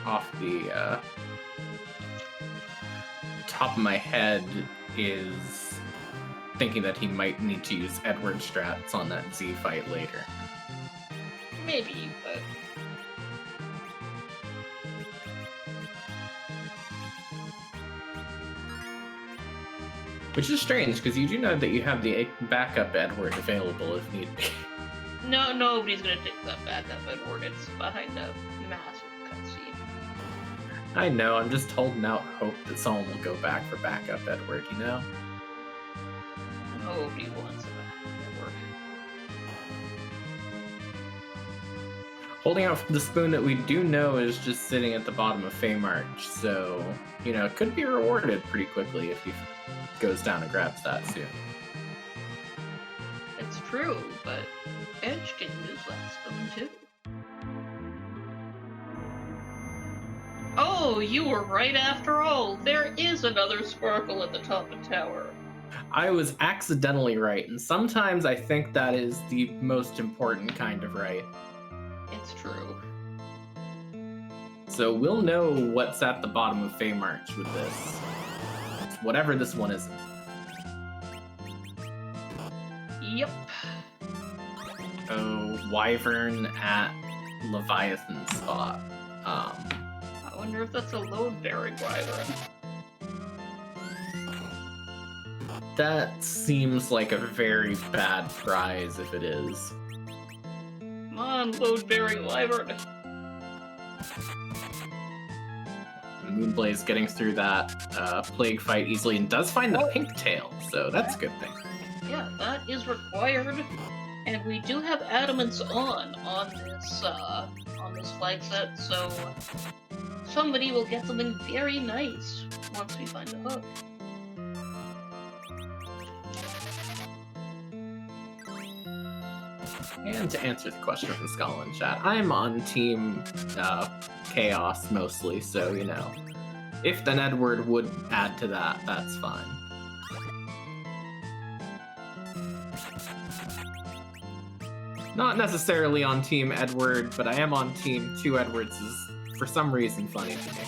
off the top of my head is thinking that he might need to use Edward strats on that Z fight later. Maybe, but... Which is strange, because you do know that you have the backup Edward available if need be. No, nobody's gonna take that backup Edward. It's behind a massive cutscene. I know, I'm just holding out hope that someone will go back for backup Edward, you know? Nobody wants a backup Edward. Holding out for the spoon that we do know is just sitting at the bottom of Feymarch, so, you know, it could be rewarded pretty quickly if he goes down and grabs that soon. It's true, but Edge can use that spoon too. Oh, you were right after all. There is another sparkle at the top of the tower. I was accidentally right, and sometimes I think that is the most important kind of right. It's true. So we'll know what's at the bottom of Feymarch with this. Whatever this one is. Yep. Oh, Wyvern at Leviathan spot. I wonder if that's a load-bearing Wyvern. That seems like a very bad prize if it is. Come on, load-bearing Wyvern. Moonblaze getting through that plague fight easily and does find the pink tail, so that's a good thing. Yeah, that is required. And we do have adamants on this flag set, so somebody will get something very nice once we find the hook. And to answer the question from Skull in chat, I'm on team Chaos mostly, so, you know, if an Edward would add to that, that's fine. Not necessarily on team Edward, but I am on team 2 Edwards is, for some reason, funny to me.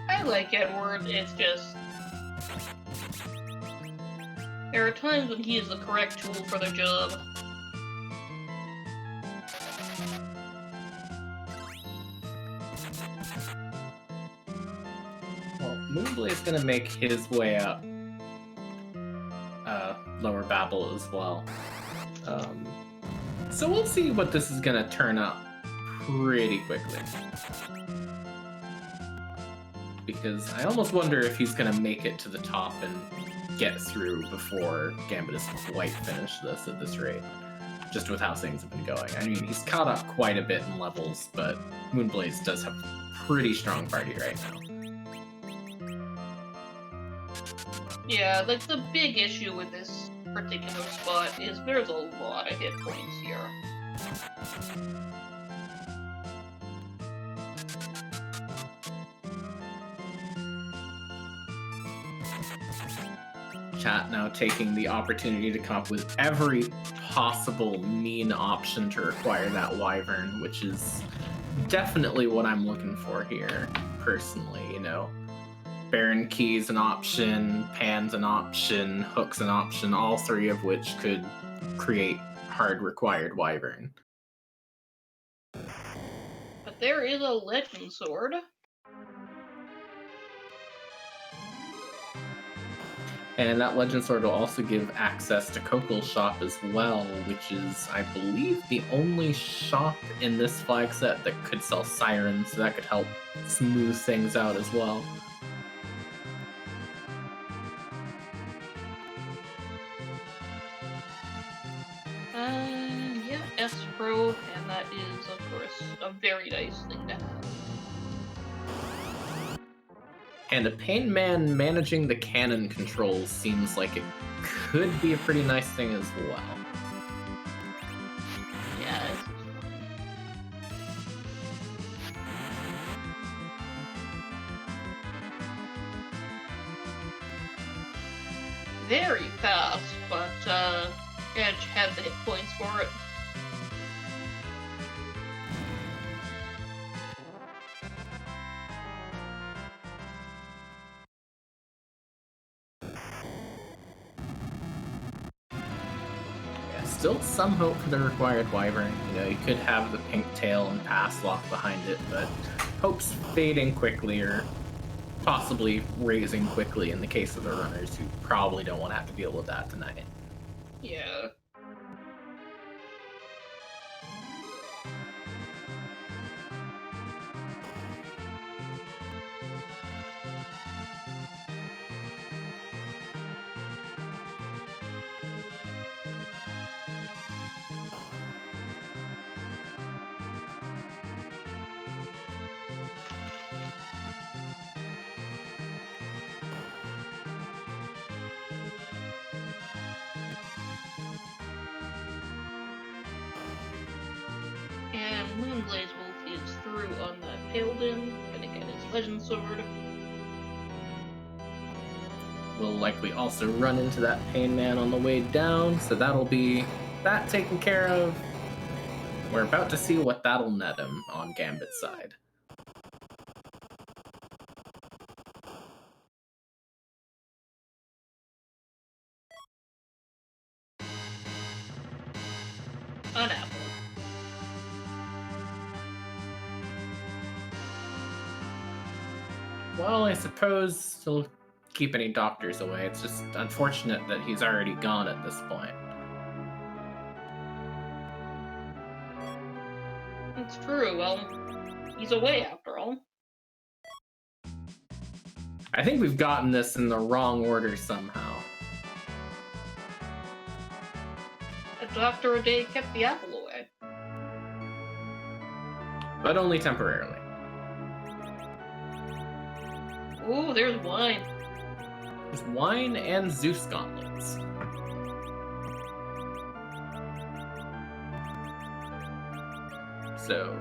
I like Edward, it's just... there are times when he is the correct tool for the job. Well, Moonblade's gonna make his way up Lower Babel as well. So we'll see what this is gonna turn up pretty quickly. Because I almost wonder if he's gonna make it to the top and get through before Gambit is quite finished this at this rate. Just with how things have been going. I mean, he's caught up quite a bit in levels, but Moonblaze does have a pretty strong party right now. Yeah, like the big issue with this particular spot is there's a lot of hit points here. Chat now taking the opportunity to come up with every possible mean option to require that Wyvern, which is definitely what I'm looking for here, personally, you know. Baron Key's an option, Pan's an option, Hook's an option, all three of which could create hard required Wyvern. But there is a Legend Sword. And that Legend Sword will also give access to Kokel's shop as well, which is, I believe, the only shop in this flag set that could sell Sirens, so that could help smooth things out as well. Pro, and that is, of course, a very nice thing to have. And a Pain Man managing the cannon controls seems like it could be a pretty nice thing as well. Yeah, very fast, but Edge had the hit points for it. Yeah, still some hope for the required Wyvern. You know, you could have the pink tail and pass lock behind it, but hope's fading quickly or possibly raising quickly in the case of the runners who probably don't want to have to deal with that tonight. Yeah. And Moonblaze Wolf is through on the Paladin, gonna get his Legend Sword. We'll likely also run into that Pain Man on the way down, so that'll be that taken care of. We're about to see what that'll net him on Gambit's side. An apple. Well, I suppose he'll keep any doctors away. It's just unfortunate that he's already gone at this point. It's true, well, he's away after all. I think we've gotten this in the wrong order somehow. A doctor a day kept the apple away. But only temporarily. Ooh, there's wine. There's wine and Zeus gauntlets. So,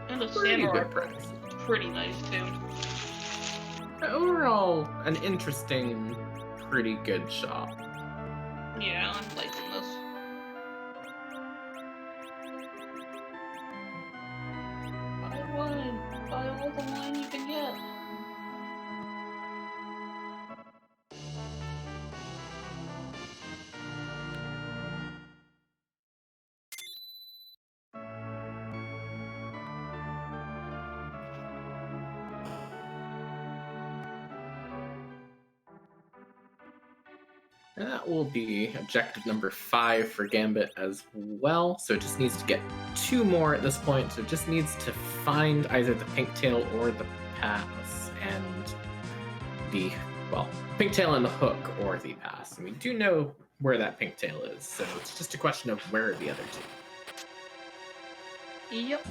And a pretty samurai good price. Pretty nice too. Overall, an interesting, pretty good shop. Yeah, I'm liking this. Buy wine. Buy all the wine you can get. And that will be objective number 5 for Gambit as well. So it just needs to get 2 more at this point. So it just needs to find either the pink tail or the pass. And the, well, pink tail and the hook or the pass. And we do know where that pink tail is. So it's just a question of where are the other 2. Yep.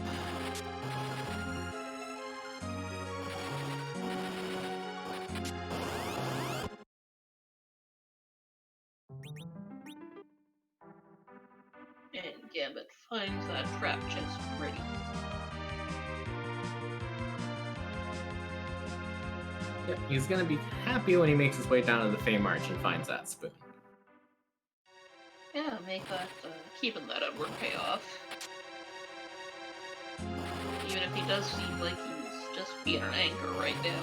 And Gambit finds that trap chest pretty. Yeah, he's going to be happy when he makes his way down to the Fey March and finds that spoon. Yeah, make that, keeping that Edward pay off. Even if he does seem like he's just being an anchor right now.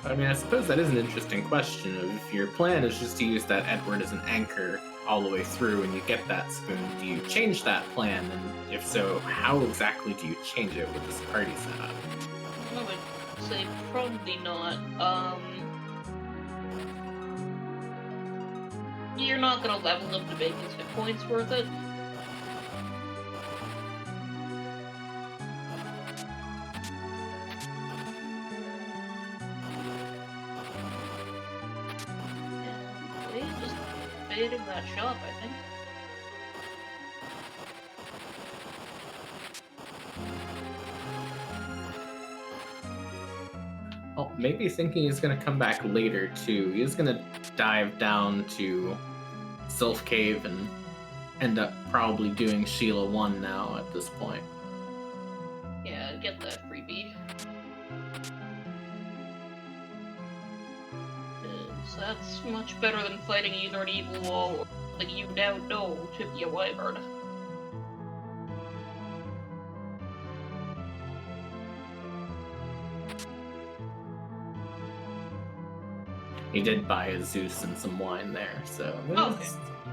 I mean, I suppose that is an interesting question of if your plan is just to use that Edward as an anchor all the way through and you get that spoon, do you change that plan? And if so, how exactly do you change it with this party setup? I would say probably not. You're not gonna level him to make his hit points worth it. invading that shop, I think. Oh, maybe thinking he's gonna come back later too. He's gonna dive down to Sylph Cave and end up probably doing Sheila 1 now at this point. Yeah, get that freebie. That's much better than fighting either an evil wall or something you now know to be a wyvern. He did buy a Zeus and some wine there, so Okay.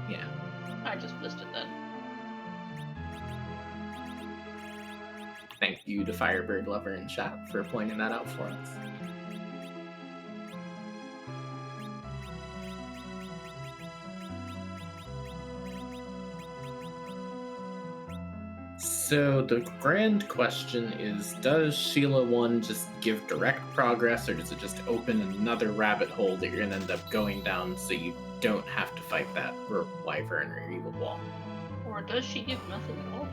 yeah. I just missed it then. Thank you to Firebird Lover in chat for pointing that out for us. So the grand question is, does Sheila 1 just give direct progress, or does it just open another rabbit hole that you're going to end up going down so you don't have to fight that wyvern or evil wall? Or does she give nothing at all?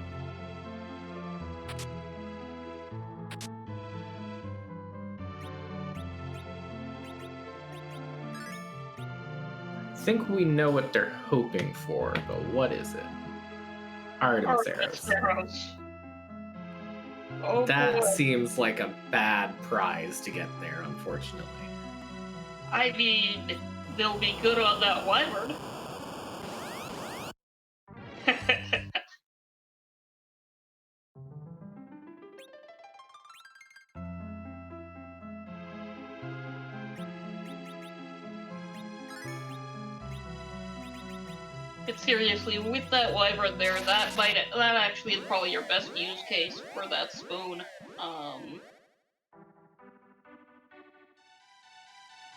I think we know what they're hoping for, but what is it? Artemis Arrows. Oh, that boy. seems like a bad prize to get there, unfortunately. I mean, they'll be good on that wyvern. But seriously, with that wyvern there, that actually is probably your best use case for that spoon.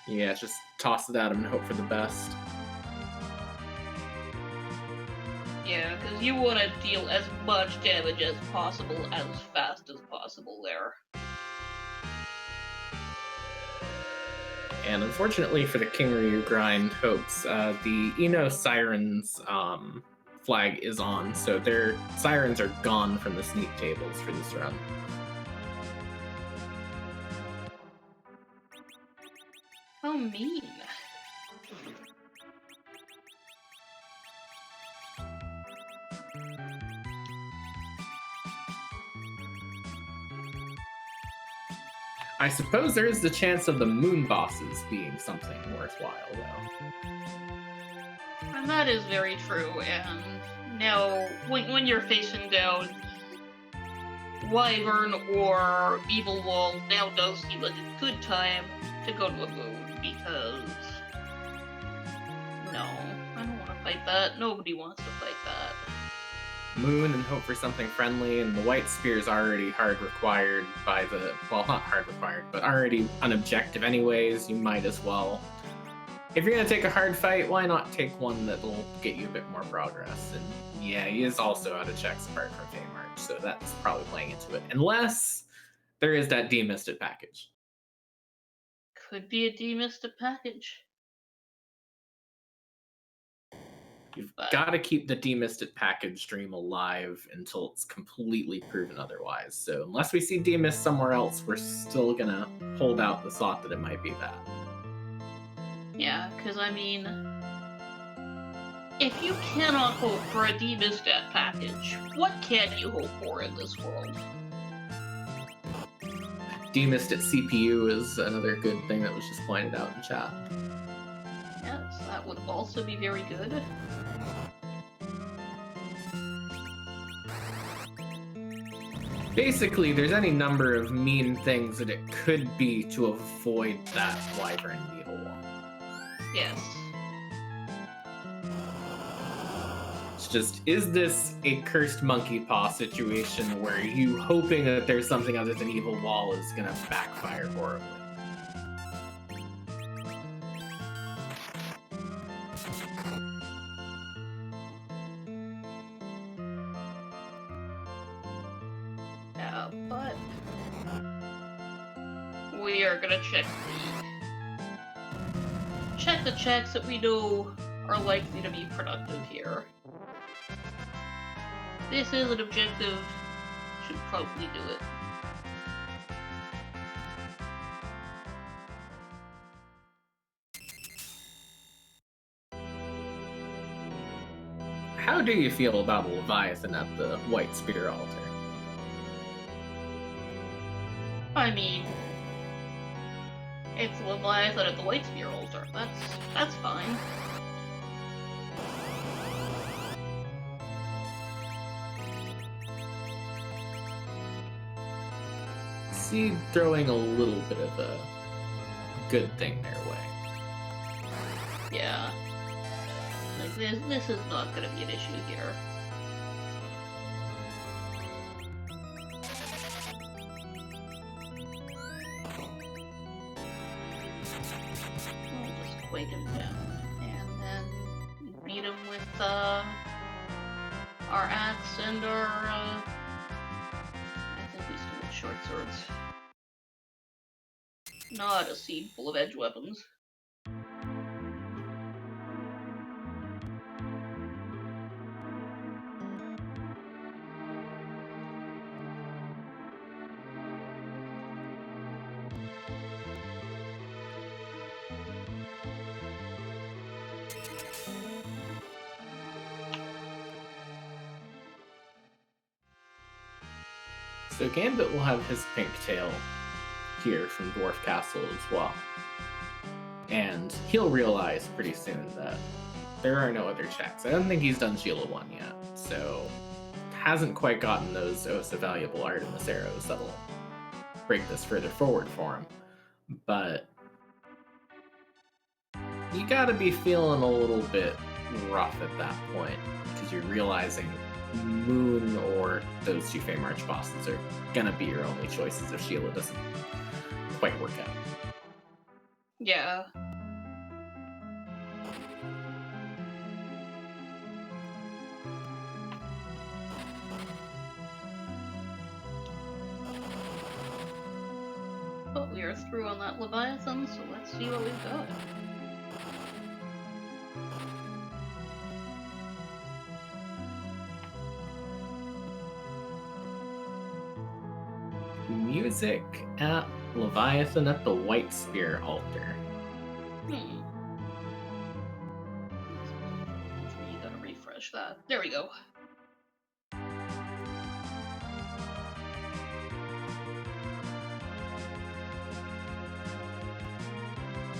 Yeah, just toss it at him and hope for the best. Yeah, because you want to deal as much damage as possible, as fast as possible there. And unfortunately for the King Ryu grind hopes, the Eno Sirens flag is on, so their Sirens are gone from the sneak tables for this run. How mean. I suppose there is the chance of the moon bosses being something worthwhile, though. And that is very true, and now, when you're facing down wyvern or evil wall, now does seem like a good time to go to a moon, because no, I don't want to fight that. Nobody wants to fight that. Moon and hope for something friendly, and the white spear is already hard required by the, well, not hard required, but already unobjective anyways. You might as well, if you're gonna take a hard fight, why not take one that'll get you a bit more progress? And yeah, he is also out of checks apart from Fey March, so that's probably playing into it, unless there is that demisted package. Could be a demisted package. You've got to keep the demisted package dream alive until it's completely proven otherwise. So unless we see demist somewhere else, we're still gonna hold out the thought that it might be that. Yeah, because I mean, if you cannot hope for a demisted package, what can you hope for in this world? Demisted CPU is another good thing that was just pointed out in chat. Yes, that would also be very good. Basically, there's any number of mean things that it could be to avoid that wyvern needle wall. Yes. It's just, is this a cursed monkey paw situation where you hoping that there's something other than evil wall is gonna backfire horribly? But we are gonna check the checks that we know are likely to be productive here. This is an objective. Should probably do it. How do you feel about a Leviathan at the White Spear altar? I mean, it's Leviathan at the White Spear altar. That's fine. See, throwing a little bit of a good thing their way. Yeah. Like, this is not gonna be an issue here. We'll just wake him down, and then beat him with, our axe and our, I think we still have short swords. Not a seed full of edge weapons. So Gambit will have his pink tail here from Dwarf Castle as well. And he'll realize pretty soon that there are no other checks. I don't think he's done Sheila 1 yet, so hasn't quite gotten those Osa valuable Artemis arrows that'll break this further forward for him. But you gotta be feeling a little bit rough at that point, because you're realizing Moon or those two Fey March bosses are gonna be your only choices if Sheila doesn't quite work out. Yeah. But we are through on that Leviathan, so let's see what we've got. Music at Leviathan at the White Spear altar. You gotta refresh that. There we go.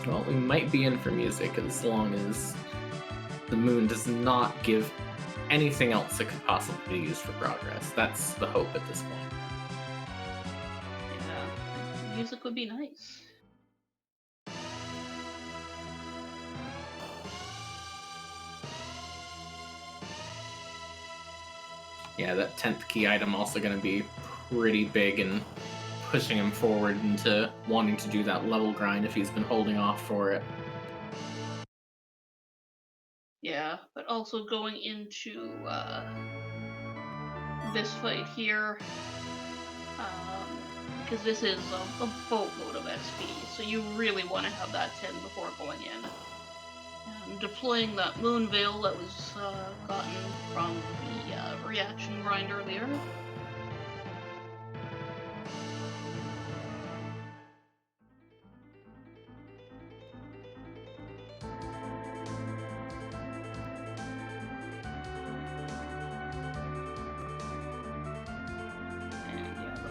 Well, we might be in for music as long as the moon does not give anything else that could possibly be used for progress. That's the hope at this point. Yeah, music would be nice. Yeah, that 10th key item also going to be pretty big and pushing him forward into wanting to do that level grind if he's been holding off for it. Yeah, but also going into this fight here, because this is a boatload of SP, so you really want to have that 10 before going in. And deploying that Moon Veil that was gotten from the reaction grind earlier.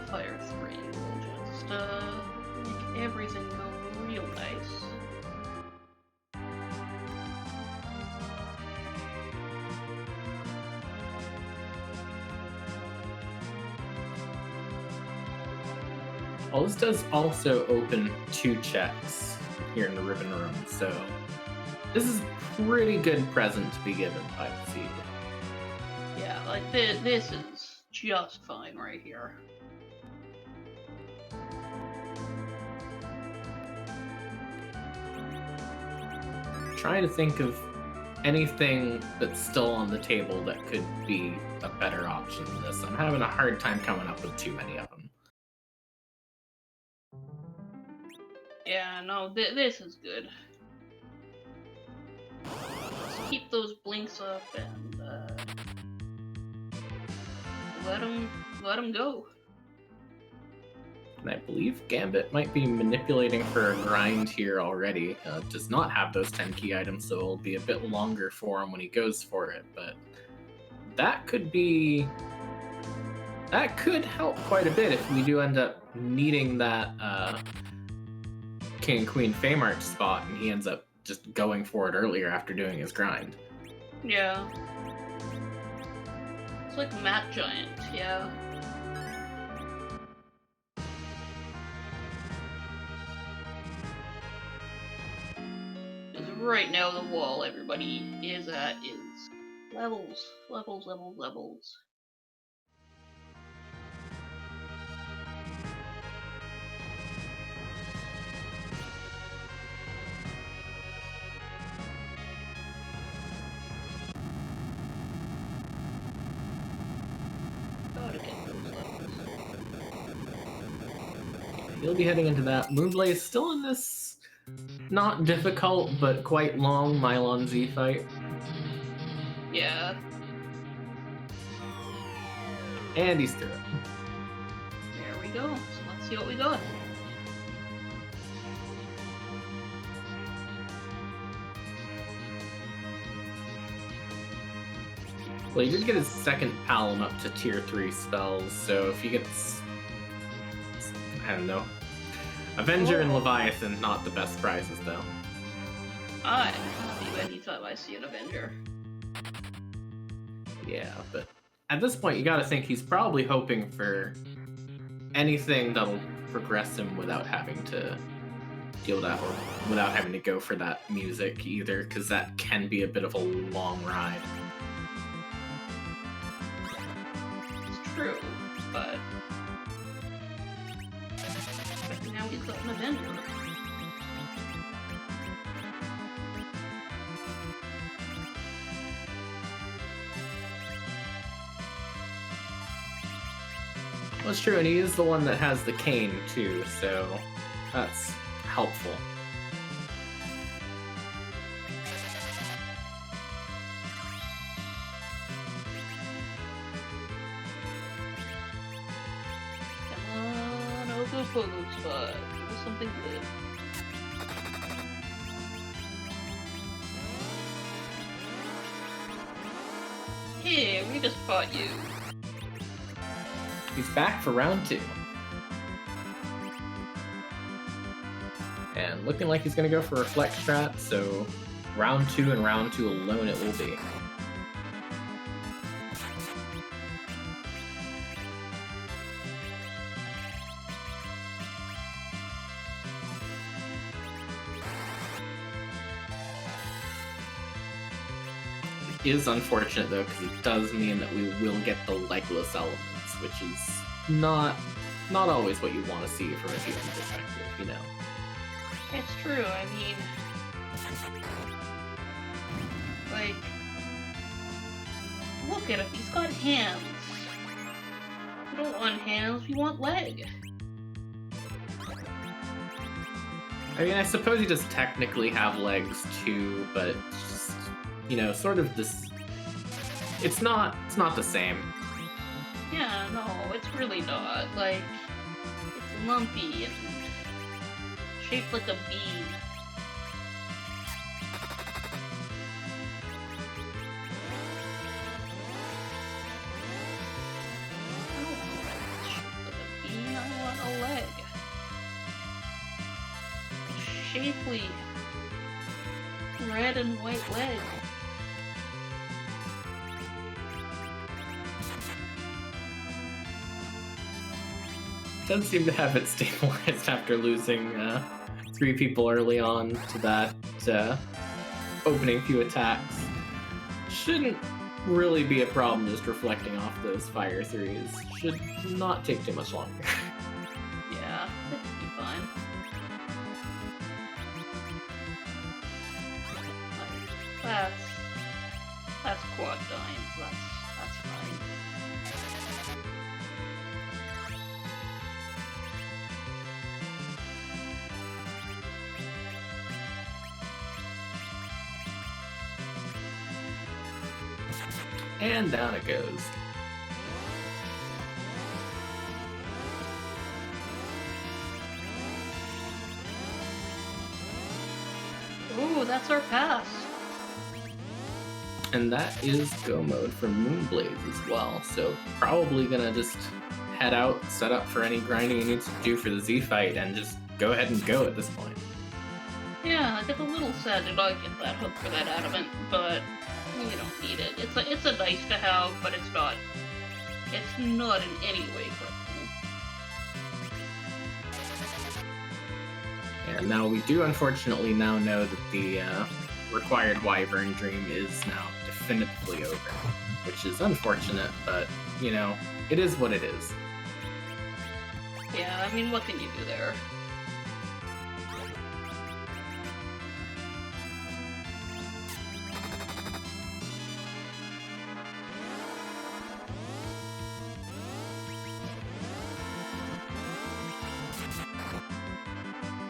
Fire 3 will just make everything go real nice. Well, this does also open 2 checks here in the Ribbon Room, so this is a pretty good present to be given by the seed. Yeah, like this is just fine right here. Trying to think of anything that's still on the table that could be a better option than this. I'm having a hard time coming up with too many of them. Yeah, no, this is good. keep those blinks up and let him go. And I believe Gambit might be manipulating for a grind here already. Does not have those 10 key items, so it'll be a bit longer for him when he goes for it. But that could help quite a bit if we do end up needing that King and Queen Feymarch spot, and he ends up just going for it earlier after doing his grind. Yeah. It's like Map Giant, yeah. Because right now the wall everybody is at is levels, levels, levels, levels. Gotta get those levels. He'll be heading into that. Moonblaze still in this not difficult but quite long Nylon Z fight. Yeah. And he's through it. There we go. So let's see what we got. Well, he did get his second Palom up to tier 3 spells, so if he gets, I don't know, Avenger and Leviathan, not the best prizes though. I'm happy anytime I see an Avenger. Yeah, but at this point you gotta think he's probably hoping for anything that'll progress him without having to deal that, or without having to go for that music either, because that can be a bit of a long ride. It's true, but now he's got an Avenger. Well, it's true, and he is the one that has the cane too, so that's helpful. Come on, Ogo Pogo spot. Give us something good. Here, we just fought you. He's back for round 2. And looking like he's going to go for Reflect Strat, so round 2 and round 2 alone it will be. It is unfortunate though, because it does mean that we will get the legless elements, which is not always what you want to see from a human perspective, you know. It's true, I mean... Like... Look at him, he's got hands. We don't want hands, we want leg. I mean, I suppose he does technically have legs too, but it's just, you know, sort of this... It's not the same. Yeah, no, it's really not. Like, it's lumpy and shaped like a bean. I don't want it shaped like a bean, I want a leg. A shapely red and white leg. Does seem to have it stabilized after losing 3 people early on to that opening few attacks. Shouldn't really be a problem just reflecting off those fire 3s. Should not take too much longer. Yeah, that should be fine. Like, that's quad dines, that's fine. And down it goes. Ooh, that's our pass. And that is go mode for Moonblaze as well. So probably gonna just head out, set up for any grinding he needs to do for the Z fight, and just go ahead and go at this point. Yeah, I get a little sad to not get that hook for that adamant, but you don't need it. It's a nice to have, but it's not in any way preferable. And now we do unfortunately now know that the required Wyvern Dream is now definitively over, which is unfortunate, but you know, it is what it is. Yeah, I mean, what can you do there?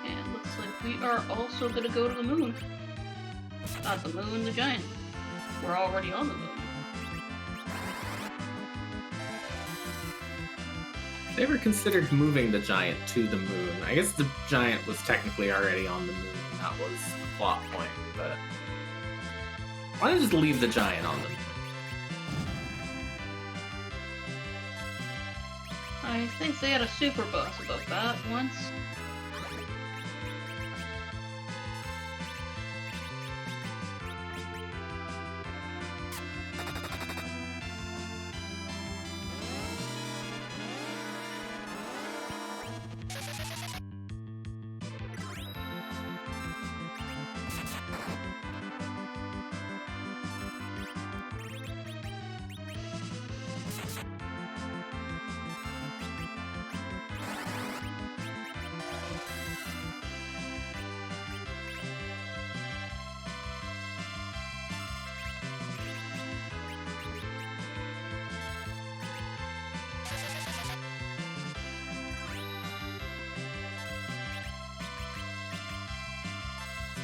And looks like we are also gonna go to the moon. Not the moon, the giant. We're already on the moon. They ever considered moving the giant to the moon? I guess the giant was technically already on the moon, and that was the plot point, but why not just leave the giant on the moon? I think they had a super boss about that once.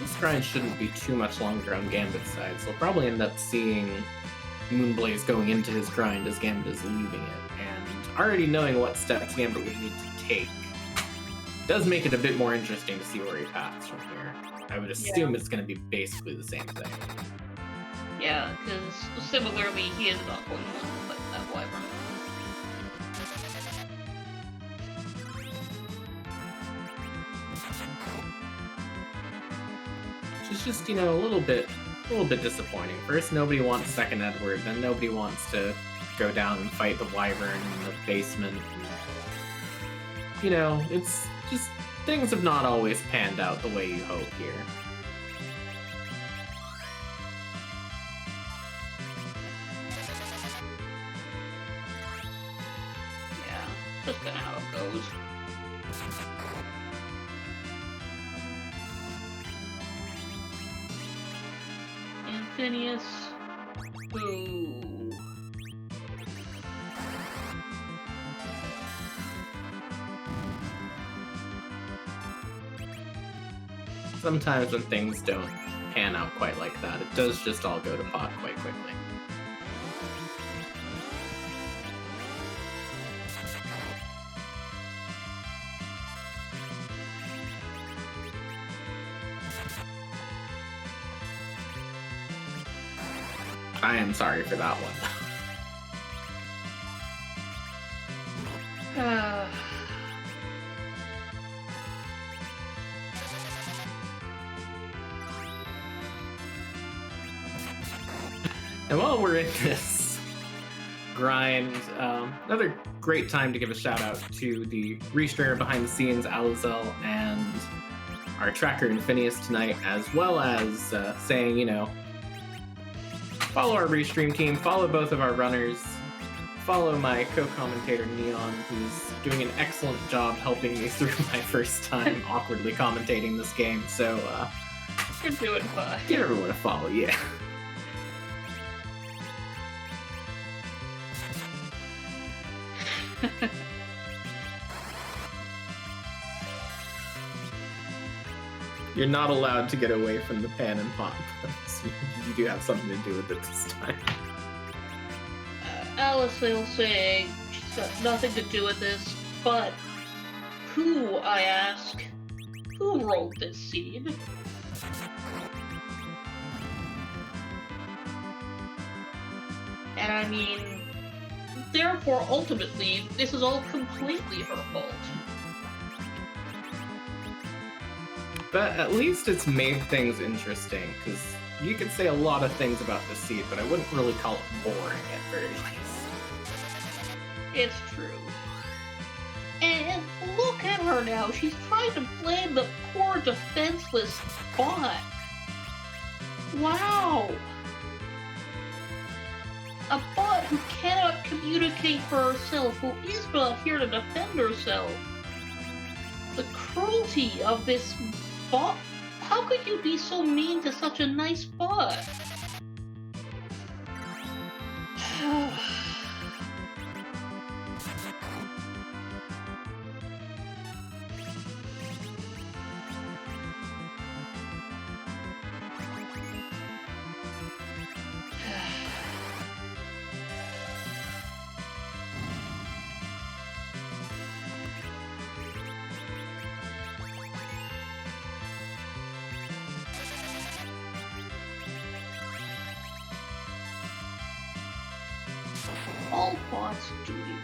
This grind shouldn't be too much longer on Gambit's side, so we'll probably end up seeing Moonblaze going into his grind as Gambit is leaving it, and already knowing what steps Gambit would need to take does make it a bit more interesting to see where he paths from here. I would assume it's going to be basically the same thing. Yeah, because similarly, he is not going to fight that wyvern. It's just, you know, a little bit disappointing. First, nobody wants Second Edward, then nobody wants to go down and fight the wyvern in the basement. You know, it's just, things have not always panned out the way you hope here. Yeah, just kinda how it goes. And Phineas, boo. Sometimes when things don't pan out quite like that, it does just all go to pot quite quickly. I am sorry for that one. And while we're in this grind, another great time to give a shout out to the restreamer behind the scenes, Alizel, and our tracker and Phineas tonight, as well as saying, you know, follow our restream team, follow both of our runners, follow my co-commentator Neon, who's doing an excellent job helping me through my first time awkwardly commentating this game. So You're doing fine. give everyone a follow, yeah. You're not allowed to get away from the pan and pot. You do have something to do with it this time. Alice will say she's got nothing to do with this, but who, I ask, who rolled this seed? And I mean, therefore, ultimately, this is all completely her fault. But at least it's made things interesting, because you could say a lot of things about the seed, but I wouldn't really call it boring at very least. It's true. And look at her now. She's trying to blame the poor defenseless bot. Wow. A bot who cannot communicate for herself, who is not here to defend herself. The cruelty of this bot. How could you be so mean to such a nice bot? All bots do need cookies.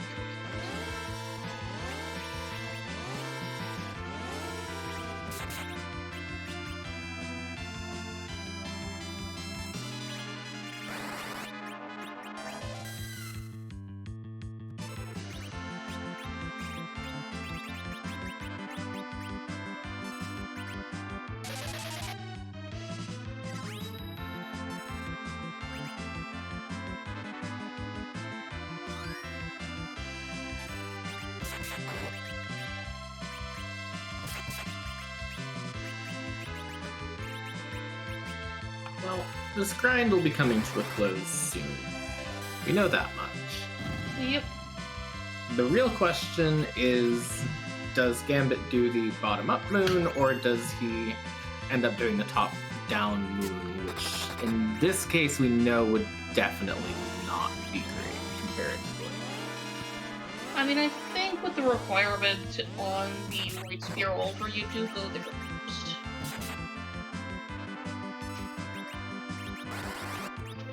Well, this grind will be coming to a close soon. We know that much. Yep. The real question is, does Gambit do the bottom-up moon, or does he end up doing the top-down moon, which in this case we know would definitely not be great comparatively. I mean, I think with the requirement on the Light Spear Ultra, you do go there first.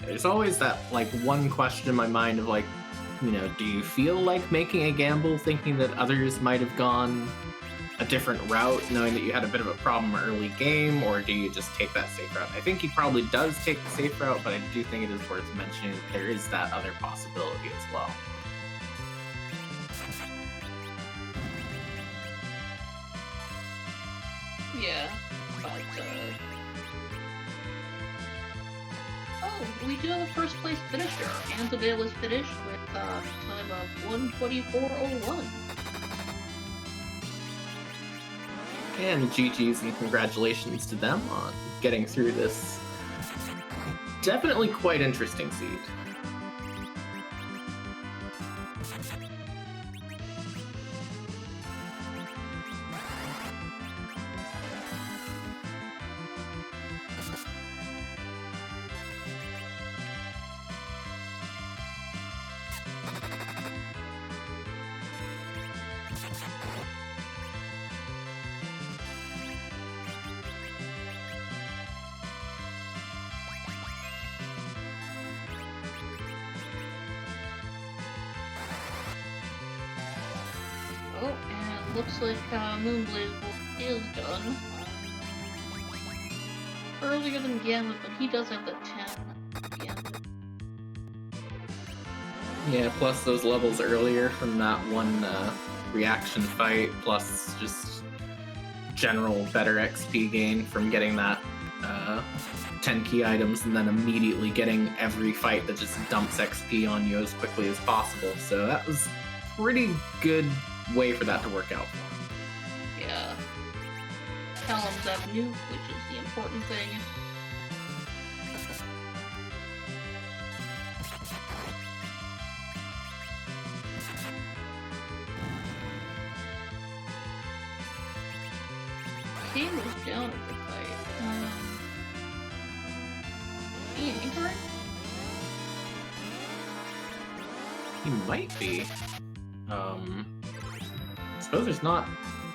There's always that, like, one question in my mind of, like, you know, do you feel like making a gamble thinking that others might have gone a different route, knowing that you had a bit of a problem early game, or do you just take that safe route? I think he probably does take the safe route, but I do think it is worth mentioning that there is that other possibility as well. Yeah, but, oh, we do have a first place finisher. Anzadale is finished with a time of 1:24:01. And GG's and congratulations to them on getting through this definitely quite interesting seed. Oh, and looks like Moonblaze is done. Earlier than Gambit, but he does have the 10 Gambit. Yeah, plus those levels earlier from that one reaction fight, plus just general better XP gain from getting that 10 key items and then immediately getting every fight that just dumps XP on you as quickly as possible. So that was pretty good way for that to work out for him. Yeah. Callum's Avenue, which is the important thing. Kane was down at the fight. He anchoring? He might be. I suppose there's not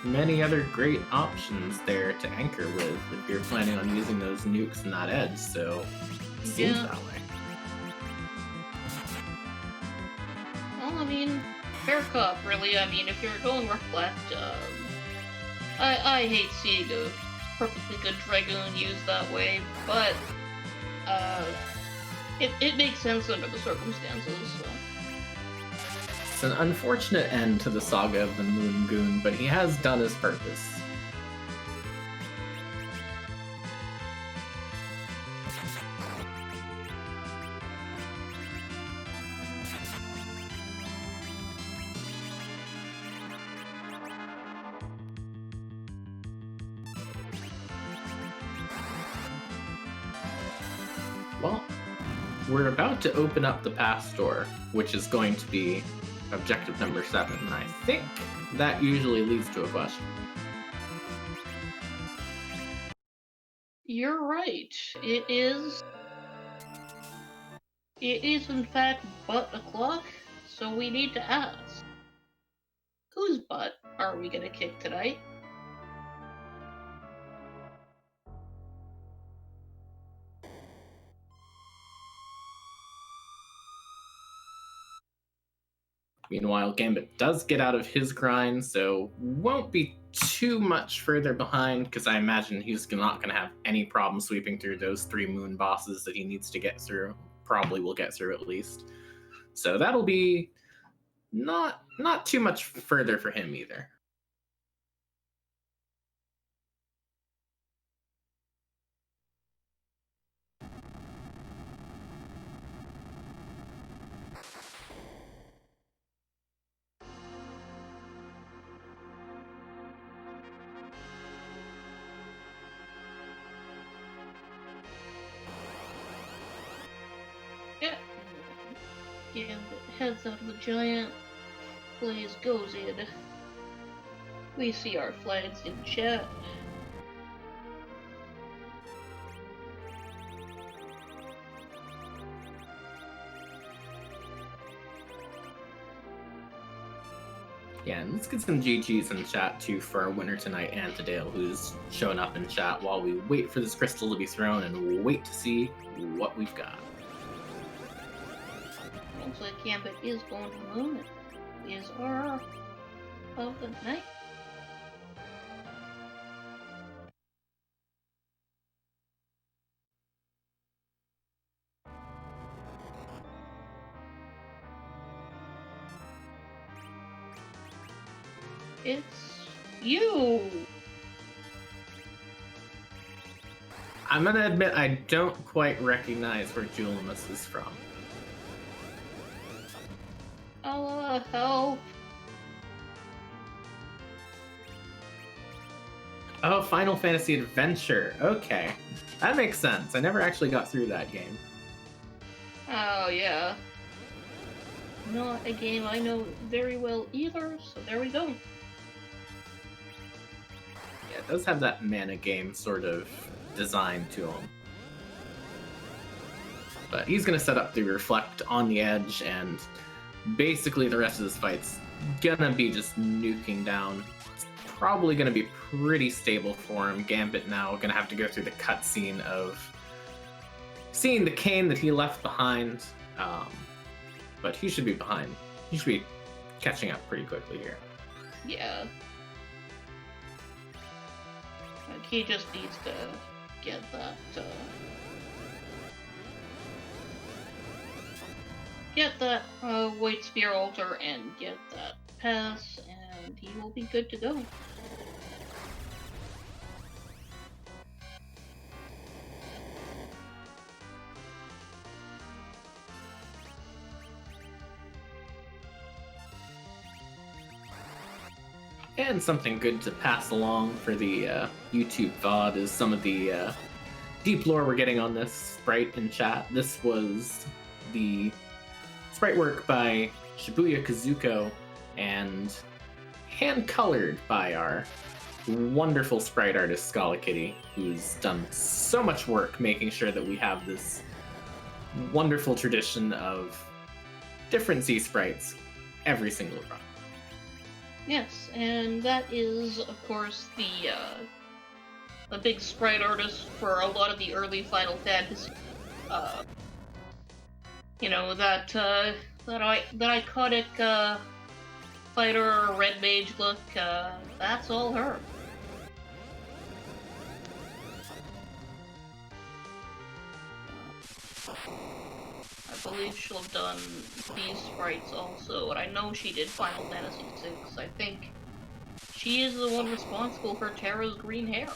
many other great options there to anchor with if you're planning on using those nukes and that edge, so it seems that way. Well, I mean, fair cop, really. I mean, if you're going Reflect, I hate seeing a perfectly good Dragoon used that way, but, it makes sense under the circumstances, so. It's an unfortunate end to the saga of the Moon Goon, but he has done his purpose. Well, we're about to open up the pass door, which is going to be objective number 7, and I think that usually leads to a question. You're right. It is in fact butt o'clock, so we need to ask. Whose butt are we gonna kick tonight? Meanwhile, Gambit does get out of his grind, so won't be too much further behind, because I imagine he's not going to have any problem sweeping through those 3 moon bosses that he needs to get through. Probably will get through at least. So that'll be not too much further for him either. Yeah. Gambit heads out of the giant. Blaze goes in. We see our flags in chat. Yeah, and let's get some GGs in chat too for our winner tonight, Antidale, who's showing up in chat while we wait for this crystal to be thrown and wait to see what we've got. Looks like Gambit is going to the moon. It is our of the night. It's you! I'm gonna admit I don't quite recognize where Julimus is from. Help! Oh, Final Fantasy Adventure. Okay. That makes sense. I never actually got through that game. Oh, yeah. Not a game I know very well either, so there we go. Yeah, it does have that mana game sort of design to him. But he's going to set up the Reflect on the edge, and basically the rest of this fight's gonna be just nuking down. It's probably gonna be pretty stable for him. Gambit now gonna have to go through the cutscene of seeing the cane that he left behind, but he should be behind. He should be catching up pretty quickly here. Yeah. Like, he just needs to get that, White Spear Altar and get that pass, and he will be good to go. And something good to pass along for the YouTube VOD is some of the deep lore we're getting on this sprite in chat. This was the sprite work by Shibuya Kazuko and hand-colored by our wonderful sprite artist Scala Kitty, who's done so much work making sure that we have this wonderful tradition of different sea sprites every single run. Yes, and that is, of course, the big sprite artist for a lot of the early Final Fantasy. You know, that iconic fighter red mage look. That's all her. I believe she'll have done these sprites also, and I know she did Final Fantasy VI. I think she is the one responsible for Terra's green hair.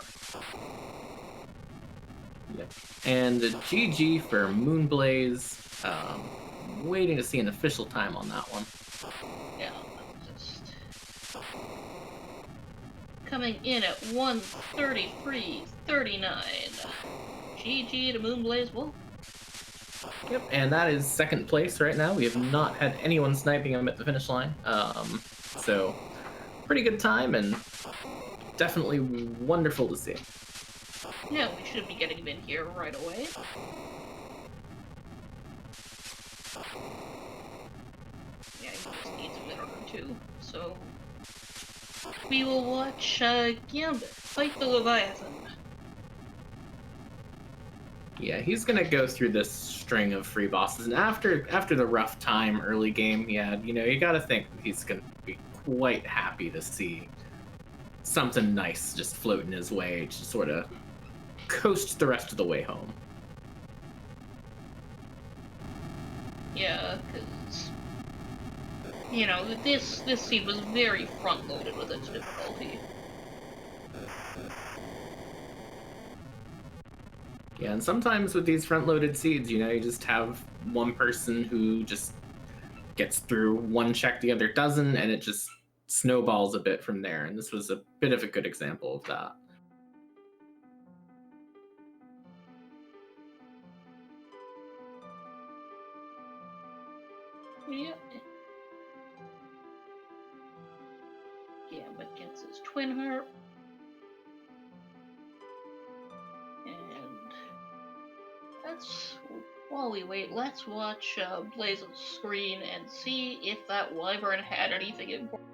Yep. And GG for Moonblaze. Waiting to see an official time on that one. Yeah, just coming in at 1:33:39. GG to Moonblaze Wolf. Yep, and that is second place right now. We have not had anyone sniping him at the finish line. So pretty good time and definitely wonderful to see. Yeah, we should be getting him in here right away. Yeah, he just needs a minute or two. So we will watch Gambit fight the Leviathan. Yeah, he's gonna go through this string of free bosses, and after the rough time early game, yeah, you gotta think he's gonna be quite happy to see something nice just floating his way to sort of coast the rest of the way home. Yeah, because this seed was very front-loaded with its difficulty. Yeah, and sometimes with these front-loaded seeds, you just have one person who just gets through one check the other doesn't, and it just snowballs a bit from there. And this was a bit of a good example of that. Yeah. Gambit gets his twin heart. While we wait, let's watch Blaze's screen and see if that wyvern had anything important.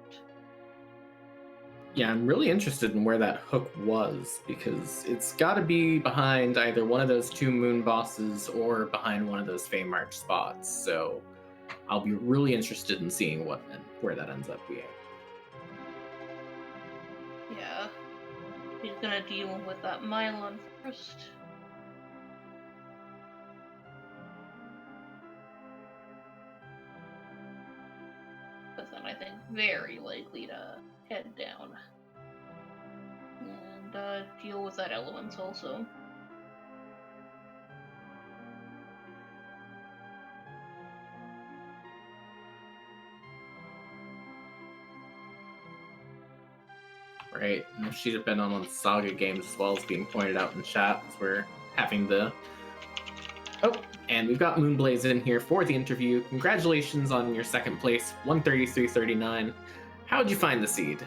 Yeah, I'm really interested in where that hook was, because it's got to be behind either one of those two moon bosses or behind one of those Fey March spots. So I'll be really interested in seeing where that ends up being. Yeah, he's gonna deal with that Mylon first. But then I think very likely to head down and deal with that elements also. Right, and if she'd have been on Saga games as well as being pointed out in chat, as we're having the... Oh, and we've got Moonblaze in here for the interview. Congratulations on your second place, 133.39. How'd you find the seed?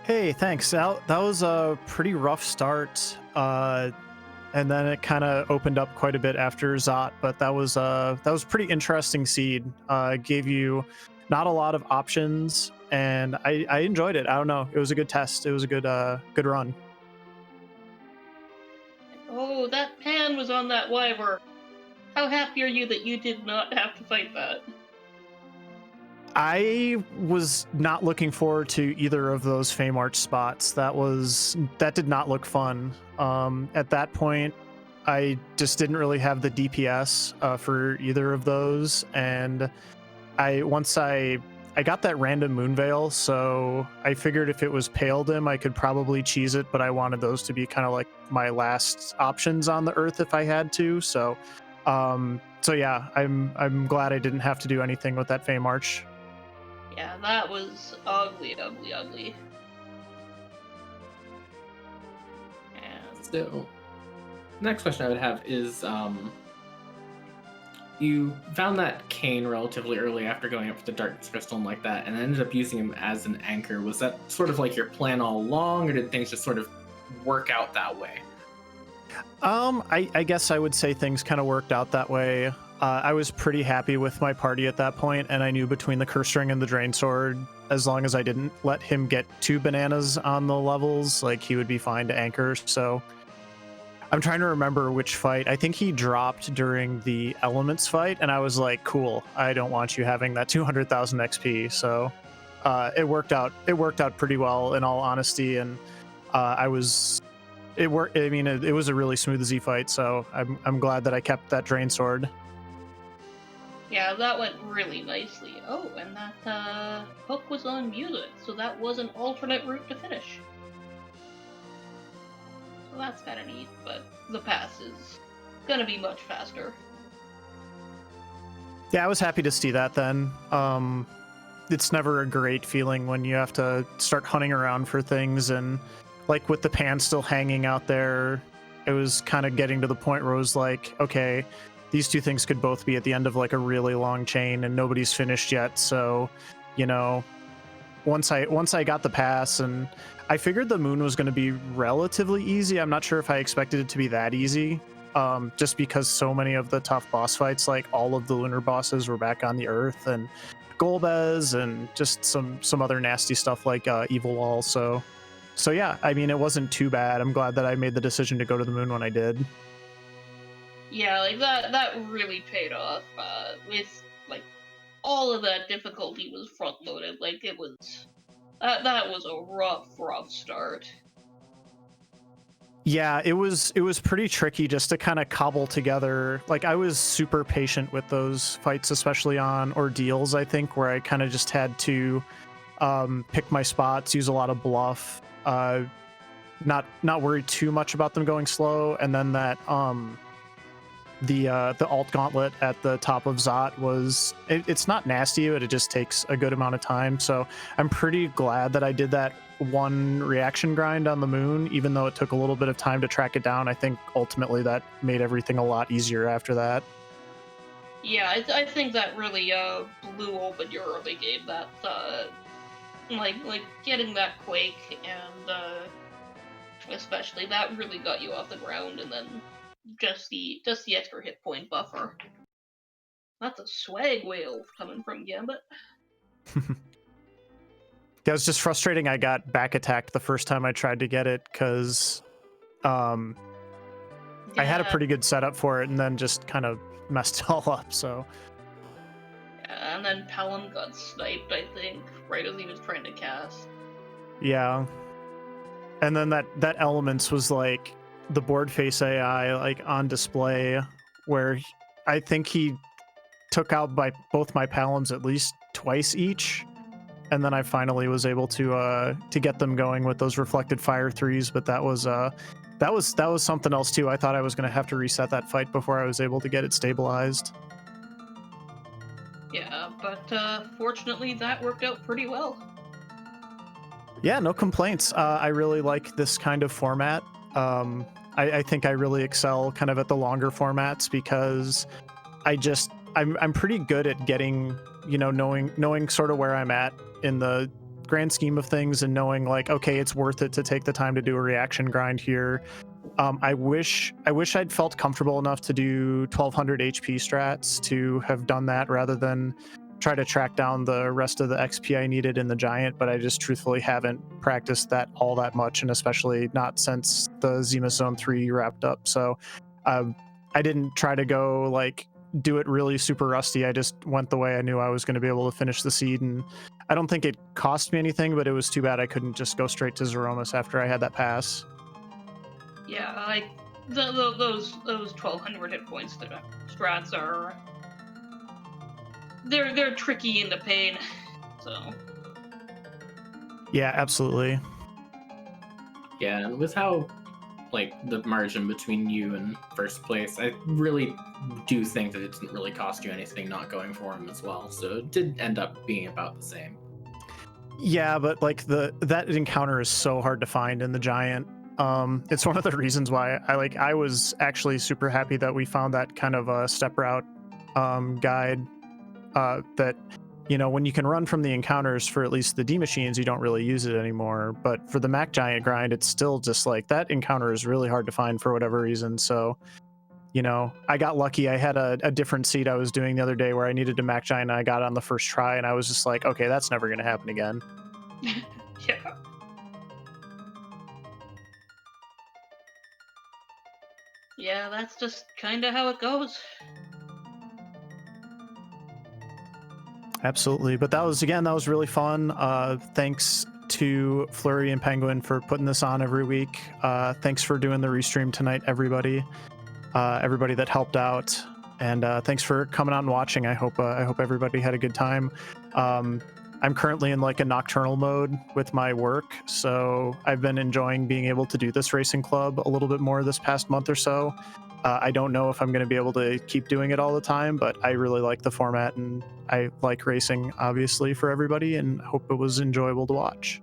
Hey, thanks. That was a pretty rough start, and then it kind of opened up quite a bit after Zot. But that was pretty interesting seed. Gave you not a lot of options, and I enjoyed it. I don't know. It was a good test. It was a good run. Oh, that pan was on that wyvern. How happy are you that you did not have to fight that? I was not looking forward to either of those Fey March spots. That did not look fun. At that point, I just didn't really have the DPS for either of those, and once I got that random moon veil, so I figured if it was Pale Dim, I could probably cheese it, but I wanted those to be kind of like my last options on the earth if I had to. So yeah, I'm glad I didn't have to do anything with that Fey March. Yeah, that was ugly. And So, next question I would have is, you found that cane relatively early after going up for the Darkness Crystal and like that, and ended up using him as an anchor. Was that sort of like your plan all along, or did things just sort of work out that way? I guess I would say things kind of worked out that way. I was pretty happy with my party at that point, and I knew between the curse ring and the drain sword, as long as I didn't let him get too bananas on the levels, like he would be fine to anchor. So I'm trying to remember which fight. I think he dropped during the elements fight, and I was like, cool, I don't want you having that 200,000 XP. So it worked out. It worked out pretty well, in all honesty, and it worked. I mean, it was a really smooth Z fight, so I'm glad that I kept that drain sword. Yeah, that went really nicely. Oh, and that hook was on music, so that was an alternate route to finish. So that's kind of neat, but the pass is gonna be much faster. Yeah, I was happy to see that then. It's never a great feeling when you have to start hunting around for things, and like with the pan still hanging out there, it was kind of getting to the point where it was like, okay, these two things could both be at the end of like a really long chain and nobody's finished yet. So, you know, once I got the pass, and I figured the moon was going to be relatively easy. I'm not sure if I expected it to be that easy. Just because so many of the tough boss fights, like all of the lunar bosses were back on the earth, and Golbez, and just some other nasty stuff like Evil Wall. So yeah, I mean, it wasn't too bad. I'm glad that I made the decision to go to the moon when I did. Yeah, like that really paid off. With like all of that difficulty was front loaded. Like it was that was a rough start. Yeah, it was pretty tricky just to kind of cobble together. Like I was super patient with those fights, especially on ordeals, I think, where I kind of just had to pick my spots, use a lot of bluff, not worry too much about them going slow, and then that the alt gauntlet at the top of Zot was it's not nasty, but it just takes a good amount of time. So I'm pretty glad that I did that one reaction grind on the moon, even though it took a little bit of time to track it down. I think ultimately that made everything a lot easier after that. Yeah, I think that really blew open your early game. That like getting that quake, and especially that really got you off the ground, and then just the extra hit point buffer. That's a swag whale coming from Gambit. It was just frustrating. I got back attacked the first time I tried to get it because I had a pretty good setup for it, and then just kind of messed it all up. So yeah, and then Pelham got sniped, I think, right as he was trying to cast. yeah, and then that elements was like the board face AI like on display, where I think he took out by both my Palams at least twice each, and then I finally was able to get them going with those reflected fire threes. But that was something else too. I thought I was going to have to reset that fight before I was able to get it stabilized. Yeah, but fortunately that worked out pretty well. Yeah, no complaints. I really like this kind of format. I think I really excel kind of at the longer formats because I'm pretty good at getting, knowing sort of where I'm at in the grand scheme of things, and knowing like, okay, it's worth it to take the time to do a reaction grind here. I wish I'd felt comfortable enough to do 1200 HP strats to have done that rather than try to track down the rest of the XP I needed in the giant, but I just truthfully haven't practiced that all that much, and especially not since the Zenith Zone 3 wrapped up. So I didn't try to go like do it really super rusty. I just went the way I knew I was going to be able to finish the seed, and I don't think it cost me anything, but it was too bad I couldn't just go straight to Zeromus after I had that pass. Yeah, like those 1200 hit points strats are they're tricky in the pain. So yeah, absolutely. Yeah, and with how like the margin between you and first place, I really do think that it didn't really cost you anything not going for him as well. So it did end up being about the same. Yeah, but like that encounter is so hard to find in the giant. It's one of the reasons why I was actually super happy that we found that kind of a step route guide that, when you can run from the encounters for at least the D machines, you don't really use it anymore. But for the Mac Giant grind, it's still just like that encounter is really hard to find for whatever reason. So you know, I got lucky. I had a different seed I was doing the other day where I needed to Mac Giant, and I got it on the first try, and I was just like, okay, that's never going to happen again. Yeah. Yeah, that's just kind of how it goes. Absolutely. But that was really fun. Thanks to Flurry and Penguin for putting this on every week. Thanks for doing the restream tonight, everybody. Everybody that helped out, and thanks for coming out and watching. I hope everybody had a good time. I'm currently in like a nocturnal mode with my work, so I've been enjoying being able to do this racing club a little bit more this past month or so. I don't know if I'm going to be able to keep doing it all the time, but I really like the format, and I like racing, obviously, for everybody, and hope it was enjoyable to watch.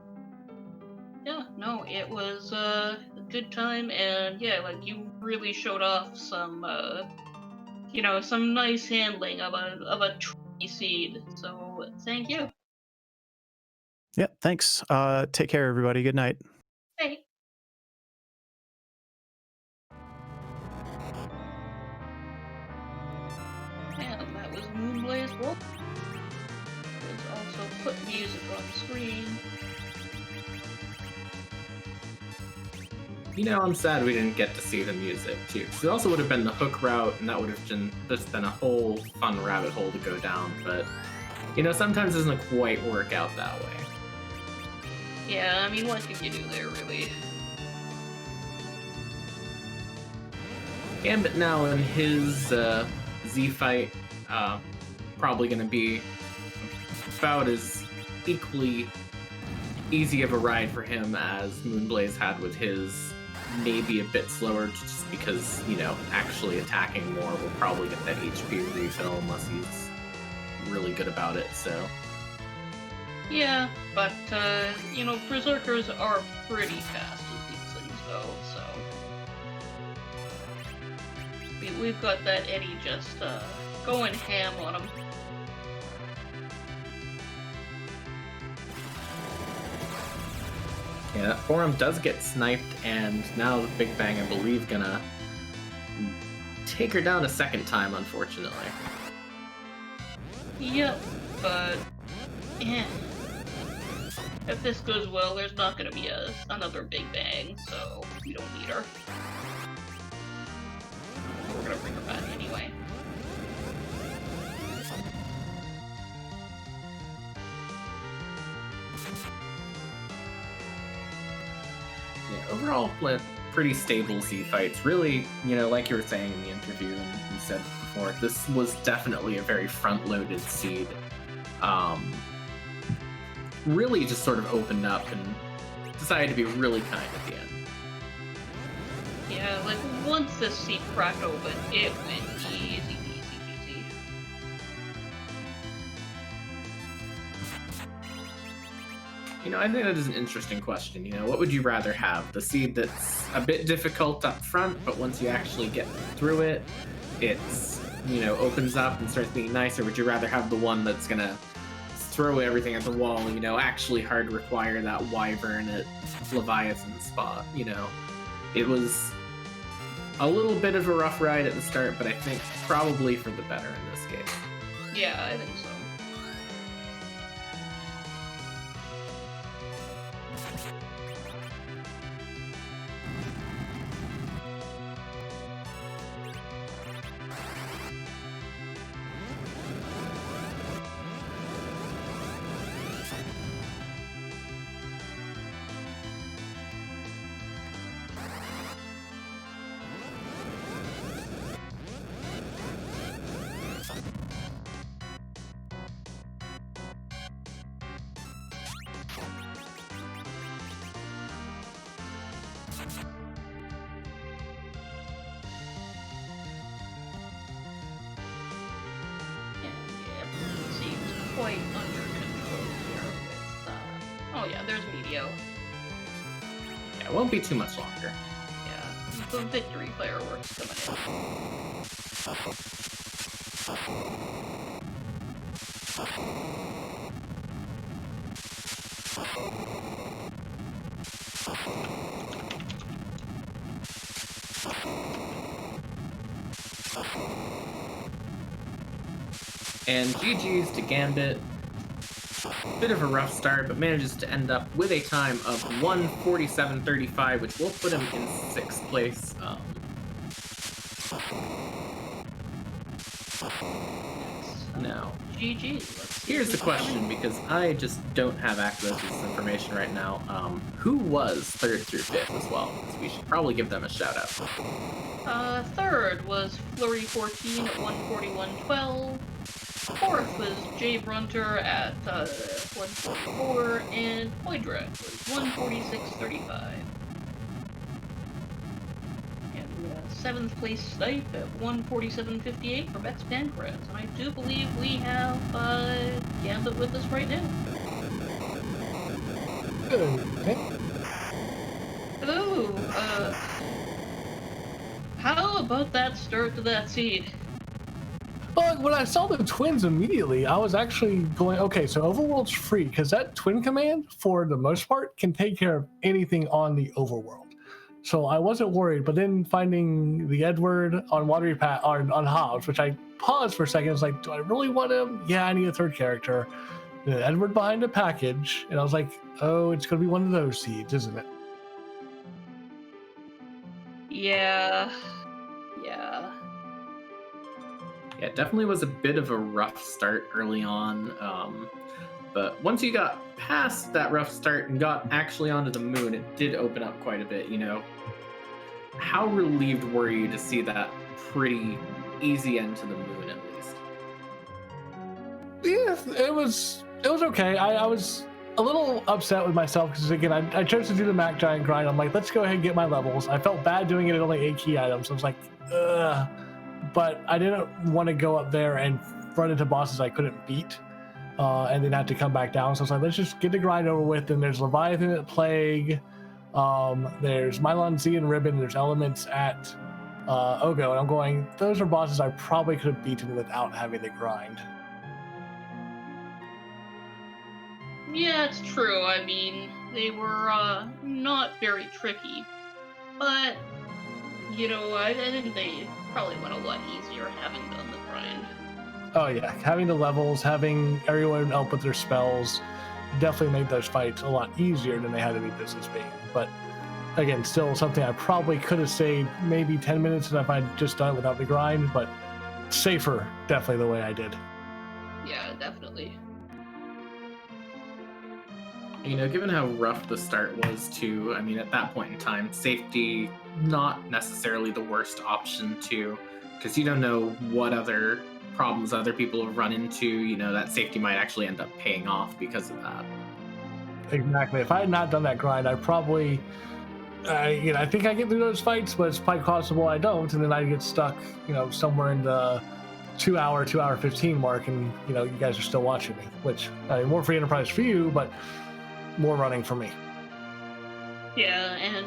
Yeah, no, it was a good time, and yeah, like you really showed off some, some nice handling of a tree seed. So thank you. Yeah, thanks. Take care, everybody. Good night. Hey. And that was Moonblaze Wolf. Let's also put music on screen. You know, I'm sad we didn't get to see the music too. 'Cause it also would have been the hook route, and that would have just been a whole fun rabbit hole to go down. But you know, sometimes it doesn't quite work out that way. Yeah, I mean, what can you do there, really? Gambit now in his Z fight, probably going to be about as equally easy of a ride for him as Moonblaze had with his. Maybe a bit slower, just because, you know, actually attacking more will probably get that HP refill unless he's really good about it, so. Yeah, but, Berserkers are pretty fast as these things go, so. We've got that Eddie just, going ham on him. Yeah, that forum does get sniped, and now the Big Bang, I believe, gonna take her down a second time, unfortunately. Yep, but if this goes well, there's not gonna be another Big Bang, so we don't need her. We're gonna bring her back anyway. Yeah, overall, pretty stable Z fights. Really, you know, like you were saying in the interview, and you said before, this was definitely a very front-loaded seed. Really just sort of opened up and decided to be really kind at the end. Yeah, like, once this seed cracked open, it went easy peasy. You know, I think that is an interesting question. You know, what would you rather have? The seed that's a bit difficult up front, but once you actually get through it, it's, you know, opens up and starts being nice, or would you rather have the one that's gonna throw everything at the wall, you know, actually hard require that Wyvern at Leviathan spot, you know? It was a little bit of a rough ride at the start, but I think probably for the better in this case. Yeah, I think so. Quite under control here with, oh yeah, there's Medio. Yeah, it won't be too much longer. Yeah, the victory fireworks coming in. And GG's to Gambit. Bit of a rough start, but manages to end up with a time of 1:47.35, which will put him in 6th place. Now, GG. here's the question, because I just don't have access to this information right now. Who was 3rd through 5th as well? Because we should probably give them a shout out. 3rd was Flurry 14 at 141.12. 4th was Jay Brunter at 144, and Poydrak was 146.35. And 7th place Snipe at 147.58 for Bex Pancras. And I do believe we have Gambit with us right now. Okay. Hello. How about that start to that seed? Well, when I saw the twins immediately, I was actually going, okay, so Overworld's free, because that twin command, for the most part, can take care of anything on the Overworld. So I wasn't worried, but then finding the Edward on Watery Pat on Hobbs, which I paused for a second, I was like, do I really want him? Yeah, I need a 3rd character. The Edward behind a package, and I was like, oh, it's going to be one of those seeds, isn't it? Yeah. Yeah, it definitely was a bit of a rough start early on. But once you got past that rough start and got actually onto the moon, it did open up quite a bit, you know. How relieved were you to see that pretty easy end to the moon, at least? Yeah, it was okay. I was a little upset with myself because, again, I chose to do the Mac Giant grind. I'm like, let's go ahead and get my levels. I felt bad doing it at only 8 key items. I was like, ugh. But I didn't want to go up there and run into bosses I couldn't beat and then have to come back down. So I was like, let's just get the grind over with. And there's Leviathan at Plague. There's Mylon Z and Ribbon. There's Elements at Ogo. And I'm going, those are bosses I probably could have beaten without having to grind. Yeah, it's true. I mean, they were not very tricky. But, you know, I think they probably went a lot easier having done the grind. Oh yeah, having the levels, having everyone help with their spells definitely made those fights a lot easier than they had any business being. But again, still something I probably could have saved maybe 10 minutes if I'd just done it without the grind, but safer definitely the way I did. Yeah, definitely. You know, given how rough the start was too, I mean, at that point in time, safety not necessarily the worst option too, because you don't know what other problems other people have run into. You know, that safety might actually end up paying off because of that. Exactly. If I had not done that grind, I probably, I think I get through those fights, but it's quite possible I don't, and then I get stuck, somewhere in the 2 hour 15 mark, and you guys are still watching me, which more free enterprise for you, but more running for me. Yeah, and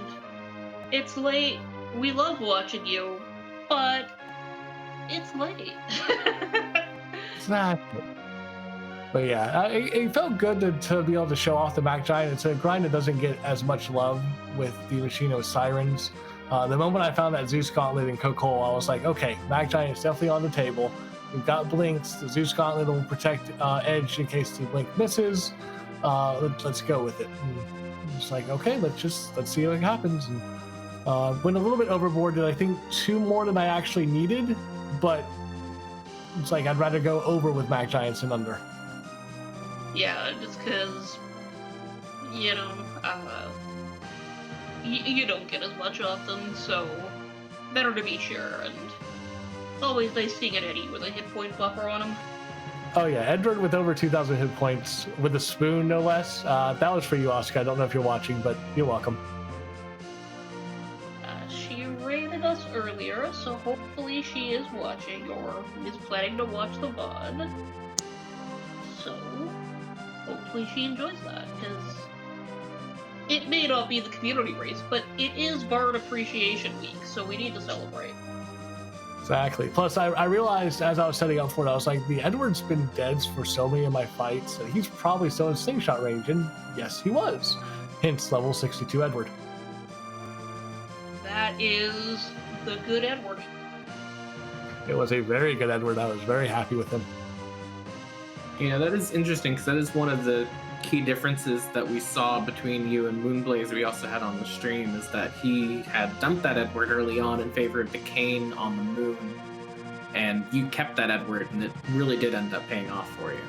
it's late. We love watching you, but it's late. Exactly. But yeah, it felt good to be able to show off the Mac Giant. It's a grind that doesn't get as much love with the Machina with Sirens. The moment I found that Zeus Gauntlet in Coco, I was like, okay, Mac Giant is definitely on the table. We've got Blinks. The Zeus Gauntlet will protect Edge in case the Blink misses. Let's go with it. And it's like, okay, let's see what happens. And went a little bit overboard. Did I think 2 more than I actually needed? But it's like I'd rather go over with Mac Giants than under. Yeah, just because, you don't get as much of them, so better to be sure. And always nice seeing an Eddie with a hit point buffer on him. Oh yeah, Edward with over 2,000 hit points with a spoon, no less. That was for you, Oscar. I don't know if you're watching, but you're welcome. She rated us earlier, so hopefully she is watching or is planning to watch the VOD. So hopefully she enjoys that, because it may not be the community race, but it is Bard Appreciation Week, so we need to celebrate. Exactly. Plus, I realized as I was setting up for it, I was like, the Edward's been dead for so many of my fights, and he's probably still in slingshot range, and yes, he was. Hence, level 62 Edward. That is the good Edward. It was a very good Edward. I was very happy with him. Yeah, that is interesting because that is one of the key differences that we saw between you and Moonblaze we also had on the stream is that he had dumped that Edward early on in favor of the Kane on the moon, and you kept that Edward, and it really did end up paying off for you.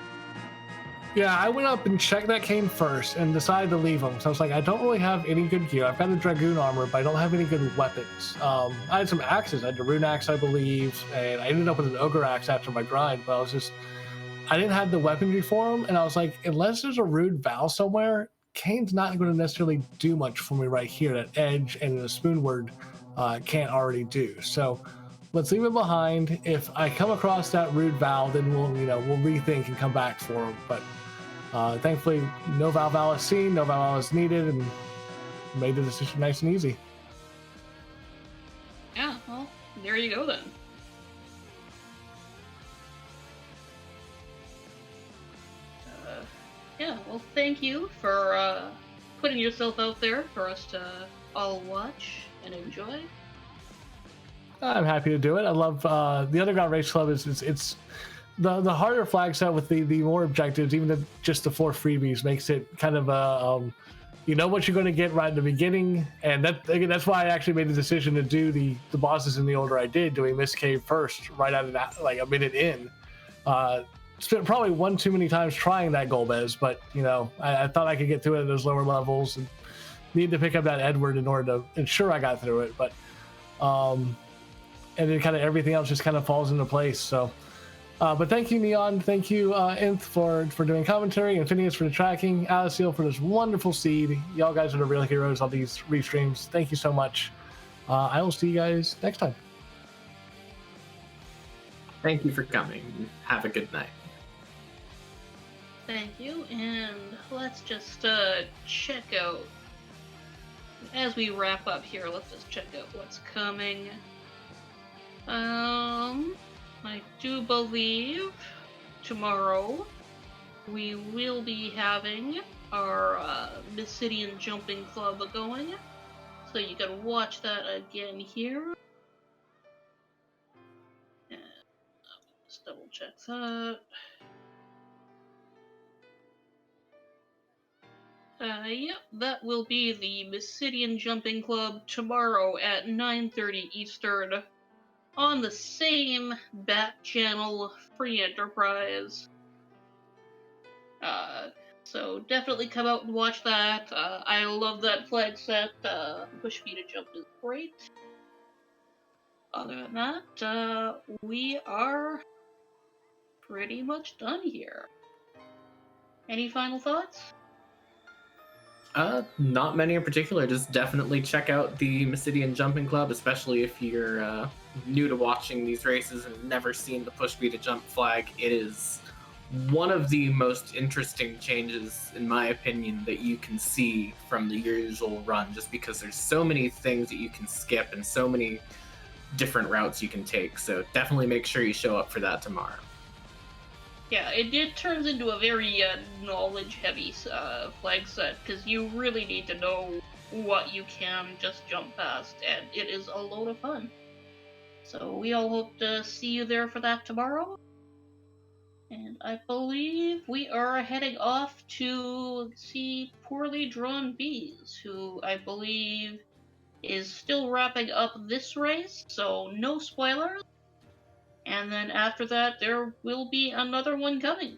Yeah, I went up and checked that Kane first and decided to leave him. So I was like, I don't really have any good gear. I've got the Dragoon armor, but I don't have any good weapons. I had some axes. I had the Rune axe, I believe, and I ended up with an Ogre axe after my grind, but I didn't have the weaponry for him, and I was like, unless there's a rude Vow somewhere, Kane's not going to necessarily do much for me right here that Edge and the Spoonward can't already do. So let's leave it behind. If I come across that rude Vow, then we'll rethink and come back for him. But thankfully, no Vow is seen, no Vow is needed, and made the decision nice and easy. Yeah, well, there you go then. Yeah, well, thank you for putting yourself out there for us to all watch and enjoy. I'm happy to do it. I love the Underground Race Club. It's the harder flag set with the more objectives, even just the 4 freebies makes it kind of you know what you're going to get right in the beginning, and that's why I actually made the decision to do the bosses in the order I did, doing Mist Cave first, right out of that, like a minute in. Spent probably one too many times trying that Golbez, but I thought I could get through it at those lower levels, and needed to pick up that Edward in order to ensure I got through it. But and then kind of everything else just kind of falls into place. So, but thank you, Neon, thank you, Inth, for doing commentary, and Phineas for the tracking, Aliceal for this wonderful seed. Y'all guys are the real heroes on these restreams. Thank you so much. I will see you guys next time. Thank you for coming. Have a good night. Thank you, and let's just check out, as we wrap up here, let's just check out what's coming. I do believe tomorrow we will be having our Mysidian Jumping Club going, so you can watch that again here. And let's double check that. Yep, that will be the Mysidian Jumping Club tomorrow at 9:30 Eastern on the same back channel, Free Enterprise. So definitely come out and watch that. I love that flag set. Push me to jump is great. Other than that, we are pretty much done here. Any final thoughts? Not many in particular. Just definitely check out the Mysidian Jumping Club, especially if you're new to watching these races and never seen the push B to jump flag. It is one of the most interesting changes, in my opinion, that you can see from the usual run, just because there's so many things that you can skip and so many different routes you can take. So definitely make sure you show up for that tomorrow. Yeah, it turns into a very knowledge-heavy flag set, because you really need to know what you can just jump past, and it is a load of fun. So we all hope to see you there for that tomorrow. And I believe we are heading off to see Poorly Drawn Bees, who I believe is still wrapping up this race, so no spoilers. And then after that, there will be another one coming.